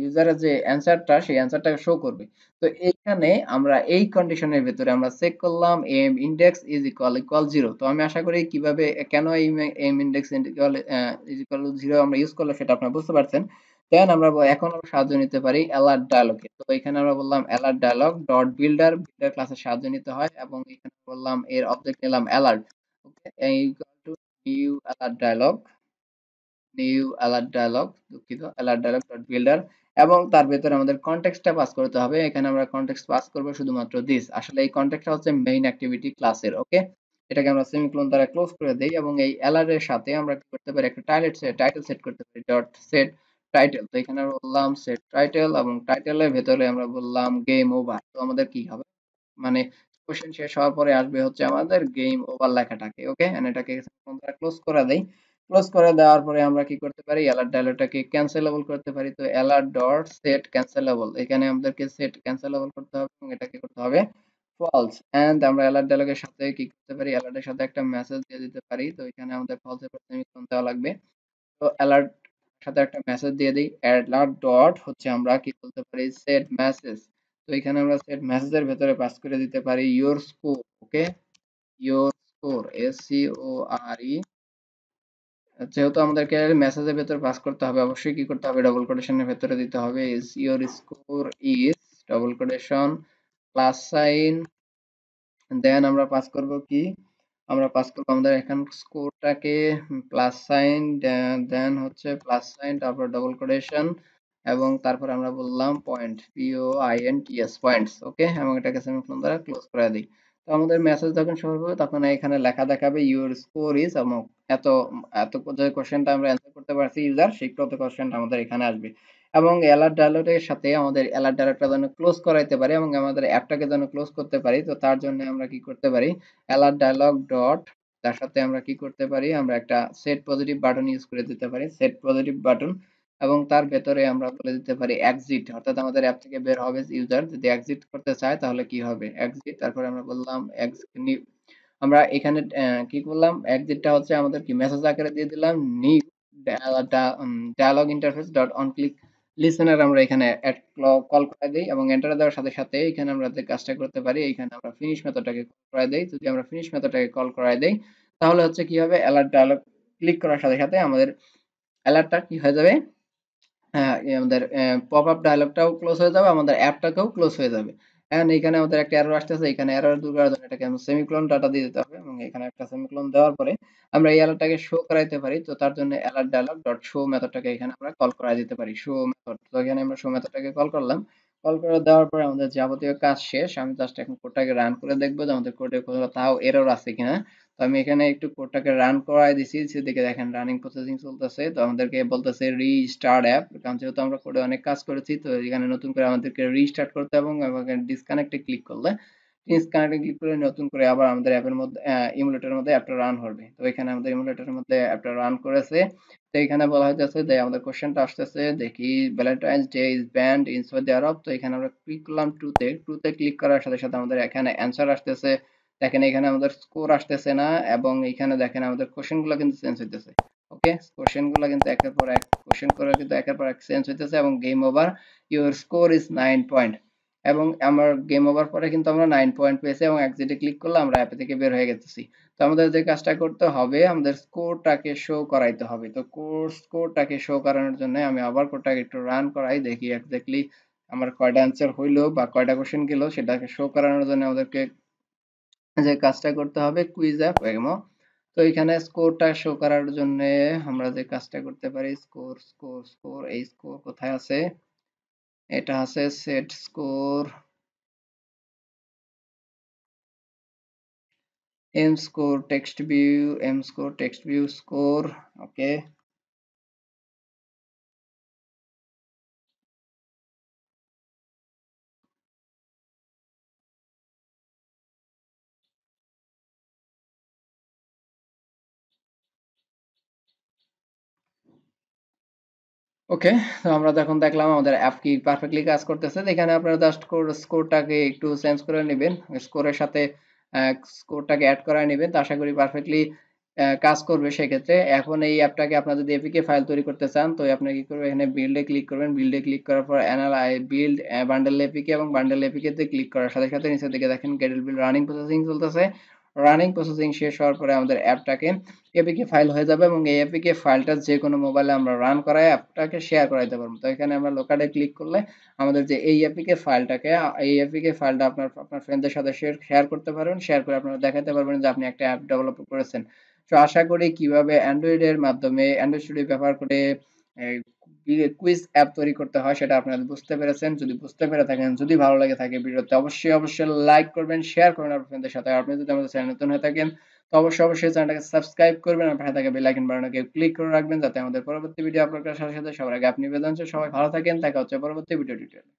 ইউজারের যে অ্যান্সারটা, সেই অ্যান্সারটাকে শো করবে। তো এইখানে আমরা এই কন্ডিশনের ভিতরে আমরা চেক করলাম M index is equal equal 0। তো আমি আশা করি কিভাবে কেন এই এম ইন্ডেক্স ইজ ইকুয়াল 0 আমরা ইউজ করলে সেটা আপনারা বুঝতে পারছেন। দেন আমরা এখন আমরা সাহায্য নিতে পারি অ্যালার্ট ডায়লগে। তো এখানে আমরা বললাম alert dialog dot builder, builder ক্লাসের সাহায্য নিতে হয়, এবং এখানে বললাম এর অবজেক্ট নিলাম alert, okay, equal to new alert dialog, দুঃখিত, অ্যালার্ট ডায়লগ ডট বিল্ডার, এবং তার ভেতরে আমাদের কনটেক্সটটা পাস করতে হবে। এখানে আমরা কনটেক্সট পাস করব শুধুমাত্র দিস, আসলে এই কনটেক্সটটা হচ্ছে মেইন অ্যাক্টিভিটি ক্লাসের, ওকে। এটাকে আমরা সেমিকোলন দ্বারা ক্লোজ করে দেই, এবং এই অ্যালার্ট এর সাথে আমরা কি করতে পারি, একটা টাইটেল সেট করতে পারি, ডট সেট টাইটেল। তো এখানে আমরা বললাম সেট টাইটেল, এবং টাইটেলের ভেতরে আমরা বললাম গেম ওভার। তো আমাদের কি হবে, মানে কোশ্চেন শেষ হওয়ার পরে আসবে হচ্ছে আমাদের গেম ওভার লেখাটাকে। ওকে, এন্ড এটাকে আমরা ক্লোজ করে দেই। ক্লোজ করে দেওয়ার পরে আমরা কি করতে পারি, অ্যালার্ট ডায়লগটাকে ক্যান্সেলেবল করতে পারি। তো অ্যালার্ট ডট সেট ক্যান্সেলেবল, এখানে আমাদেরকে সেট ক্যান্সেলেবল করতে হবে এবং এটাকে করতে হবে ফলস। এন্ড আমরা অ্যালার্ট ডায়লগের সাথে কি করতে পারি, অ্যালার্টের সাথে একটা মেসেজ দিয়ে দিতে পারি। তো এখানে আমাদের ফলস এর সেমিকোলন দেওয়া লাগবে। তো অ্যালার্ট সাথে একটা মেসেজ দিয়ে দিই, অ্যালার্ট ডট হচ্ছে আমরা কি বলতে পারি, সেট মেসেজ। তো এখানে আমরা সেট মেসেজের ভেতরে পাস করে দিতে পারি your score. Okay, your score, SCORE। যেহেতু আমাদেরকে মেসেজের ভেতরে পাস করতে হবে, অবশ্যই কি করতে হবে, ডবল কোটেশনের ভেতরে দিতে হবে is your score is double quotation plus sign. Then আমরা পাস করব কি, আমরা পাস করব আমাদের এখন স্কোরটাকে প্লাস সাইন, দেন হচ্ছে প্লাস সাইন, তারপর ডবল কোটেশন এবং তারপর আমরা বললাম পয়েন্ট, POINTS পয়েন্টস। ওকে, এবং এটাকে সেমিকোলন দ্বারা ক্লোজ করে দিই। তো আমাদের মেসেজ যখন শো হবে তখন এখানে লেখা দেখাবে ইউর স্কোর ইজ অমুক, এত এত যে কোশ্চেনটা আমরা অ্যান্সার করতে পারছি ইউজার, সেই কত কোশ্চেনটা আমাদের এখানে আসবে। এবং অ্যালার্ট ডায়লগের সাথে আমাদের অ্যালার্ট ডায়লগটা যেন ক্লোজ করাইতে পারি এবং আমাদের অ্যাপটাকে যেন ক্লোজ করতে পারি, তো তার জন্য আমরা কি করতে পারি, অ্যালার্ট ডায়লগ ডট, তার সাথে আমরা কি করতে পারি, আমরা একটা সেট পজিটিভ বাটন ইউজ করে দিতে পারি, সেট পজিটিভ বাটন। এবং তার ভেতরে আমরা বলে দিতে পারি এক্সিট, অর্থাৎ আমাদের অ্যাপ থেকে বের হবে ইউজার, যদি এক্সিট করতে চায় তাহলে কি হবে, এক্সিট। তারপরে আমরা বললাম আমরা এখানে কি করলাম, এক্সিটটা হচ্ছে আমাদের কি মেসেজ আকারে দিয়ে দিলাম, new dialog interface dot on click listener, আমরা এখানে অ্যাড কল করে দেই এবং এন্টার দেওয়ার সাথে সাথে এখানে আমরা যে কাজটা করতে পারি, এখানে আমরা ফিনিশ মেথডটাকে কল করে দেই। যদি আমরা ফিনিশ মেথডটাকে কল করাই দেই তাহলে হচ্ছে কি হবে, অ্যালার্ট ডায়ালগ ক্লিক করার সাথে সাথে আমাদের অ্যালার্টটা কি হয়ে যাবে, হ্যাঁ, আমাদের পপ আপ ডায়লগটাও ক্লোজ হয়ে যাবে, আমাদের অ্যাপটাকেও ক্লোজ হয়ে যাবে। এন্ড এখানে আমাদের একটা এরর আসতেছে, এখানে এরর দূর করার জন্য এটাকে আমরা সেমিকোলন ডাটা দিয়ে দিতে হবে এবং এখানে একটা সেমিকোলন দেওয়ার পরে আমরা এই এররটাকে শো করাইতে পারি। তো তার জন্য অ্যালার্ট ডায়লগ ডট শো মেথডটাকে এখানে আমরা কল করাই দিতে পারি, শো মেথড। তো এখানে আমরা শো মেথডটাকে কল করলাম, কল করে দেওয়ার পরে আমাদের যাবতীয় কাজ শেষ। আমি জাস্ট এখন কোডটাকে রান করে দেখবো যে আমাদের কোডে কোথাও এরর আছে কিনা। তো আমি এখানে একটু কোডটাকে রান করাই দিছি, সেদিকে দেখেন রানিং প্রসেসিং চলতেছে। তো আমাদেরকে বলতেছে রিস্টার্ট অ্যাপ, কারণ যেহেতু আমরা কোডে অনেক কাজ করেছি তো এখানে নতুন করে আমাদেরকে রিস্টার্ট করতে হবে এবং ডিসকানেক্টে ক্লিক করলে, ডিসকানেক্টে ক্লিক করে নতুন করে আবার আমাদের অ্যাপের মধ্যে ইমুলেটরের মধ্যে অ্যাপটা রান হবে। তো এখানে আমাদের ইমুলেটরের মধ্যে অ্যাপটা রান করেছে। তো এখানে বলা হইতেছে যে আমাদের কোশ্চেনটা আসতেছে, দেখি Valentine's day is banned in Saudi Arab. তো এখানে আমরা ক্লিক করলাম ট্রুতে, ট্রুতে ক্লিক করার সাথে সাথে আমাদের এখানে অ্যান্সার আসতেছে। দেখেন এখানে আমাদের স্কোর আসতেছে না এবং এখানে দেখেন আমাদের কোশ্চেন গুলো কিন্তু চেঞ্জ হইতেছে। ওকে, কোশ্চেন গুলো কিন্তু একের পর এক কোশ্চেন করে কিন্তু একের পর এক চেঞ্জ হইতেছে এবং game over, your score is 9 point. এবং আমার গেম ওভার পরে কিন্তু আমরা 9 পয়েন্ট পেয়েছি এবং এক্সিটে ক্লিক করলে আমরা অ্যাপ থেকে বের হয়ে গেছি। তো আমাদের যে কাজটা করতে হবে, আমাদের স্কোরটাকে শো করাইতে হবে। তো স্কোরটাকে শো করানোর জন্য আমি আবার কোডটাকে একটু রান করাই, দেখি এক্স্যাক্টলি আমার কয়টা অ্যান্সার হইলো বা কয়টা কোশ্চেন গেল, সেটাকে শো করানোর জন্য আমাদেরকে যে কাজটা করতে হবে কুইজ অ্যাপ এমো। তো এখানে স্কোরটা শো করার জন্য আমরা যে কাজটা করতে পারি, স্কোর স্কোর স্কোর, এই স্কোর কোথায় আছে, এটা আছে set score, m score text view, m score text view score. Okay, okay. তো আমরা যখন দেখলাম আমাদের অ্যাপ কি পারফেক্টলি কাজ করতেছে, এখানে আপনারা জাস্ট স্কোরটাকে একটু চেঞ্জ করে নেবেন, স্কোরের সাথে স্কোরটাকে অ্যাড করে নেবেন, তো আশা করি পারফেক্টলি কাজ করবে। সেক্ষেত্রে এখন এই অ্যাপটাকে আপনার যদি এপিকে ফাইল তৈরি করতে চান, তো আপনি কি করবেন, এখানে বিল্ডে ক্লিক করবেন, বিল্ডে ক্লিক করার পর বিল্ড বান্ডেল এপিকে এবং বান্ডেল এপিকে তে ক্লিক করার সাথে সাথে নিচের দিকে দেখেন গেটল বিল্ড রানিং প্রসেসিং চলতেছে। রানিং প্রসেসিং শেষ হওয়ার পরে আমাদের অ্যাপটাকে এপিকে ফাইল হয়ে যাবে এবং এই এপিকে ফাইলটা যে কোনো মোবাইলে আমরা রান করায় অ্যাপটাকে শেয়ার করাইতে পারবো। তো এখানে আমরা লোকালে ক্লিক করলে আমাদের যে এই এপিকে ফাইলটাকে, এই এপিকে ফাইলটা আপনার আপনার ফ্রেন্ডদের সাথে শেয়ার করতে পারবেন, শেয়ার করে আপনারা দেখাতে পারবেন যে আপনি একটা অ্যাপ ডেভেলপ করেছেন। তো আশা করি কিভাবে অ্যান্ড্রয়েডের মাধ্যমে অ্যান্ড্রয়েড স্টুডিও ব্যবহার করে কুইজ অ্যাপ তৈরি করতে হয় সেটা আপনারা বুঝতে পেরেছেন। যদি বুঝতে পেরে থাকেন, যদি ভালো লাগে থাকে ভিডিওতে, অবশ্যই অবশ্যই লাইক করবেন, শেয়ার করবেন আপনার ফ্রেন্ডদের সাথে। আর আপনি যদি আমাদের চ্যানেল নতুন হয়ে থাকেন তো অবশ্যই অবশ্যই চ্যানেলটাকে সাবস্ক্রাইব করবেন আর পাশে থাকা বেল আইকন বাটনটাকে ক্লিক করে রাখবেন যাতে আমাদের পরবর্তী ভিডিও আপলোড করার সাথে সাথে সবার আগে আপনি পেয়ে যান। সবাই ভালো থাকেন, দেখা হচ্ছে পরবর্তী ভিডিও টিউটোরিয়ালে।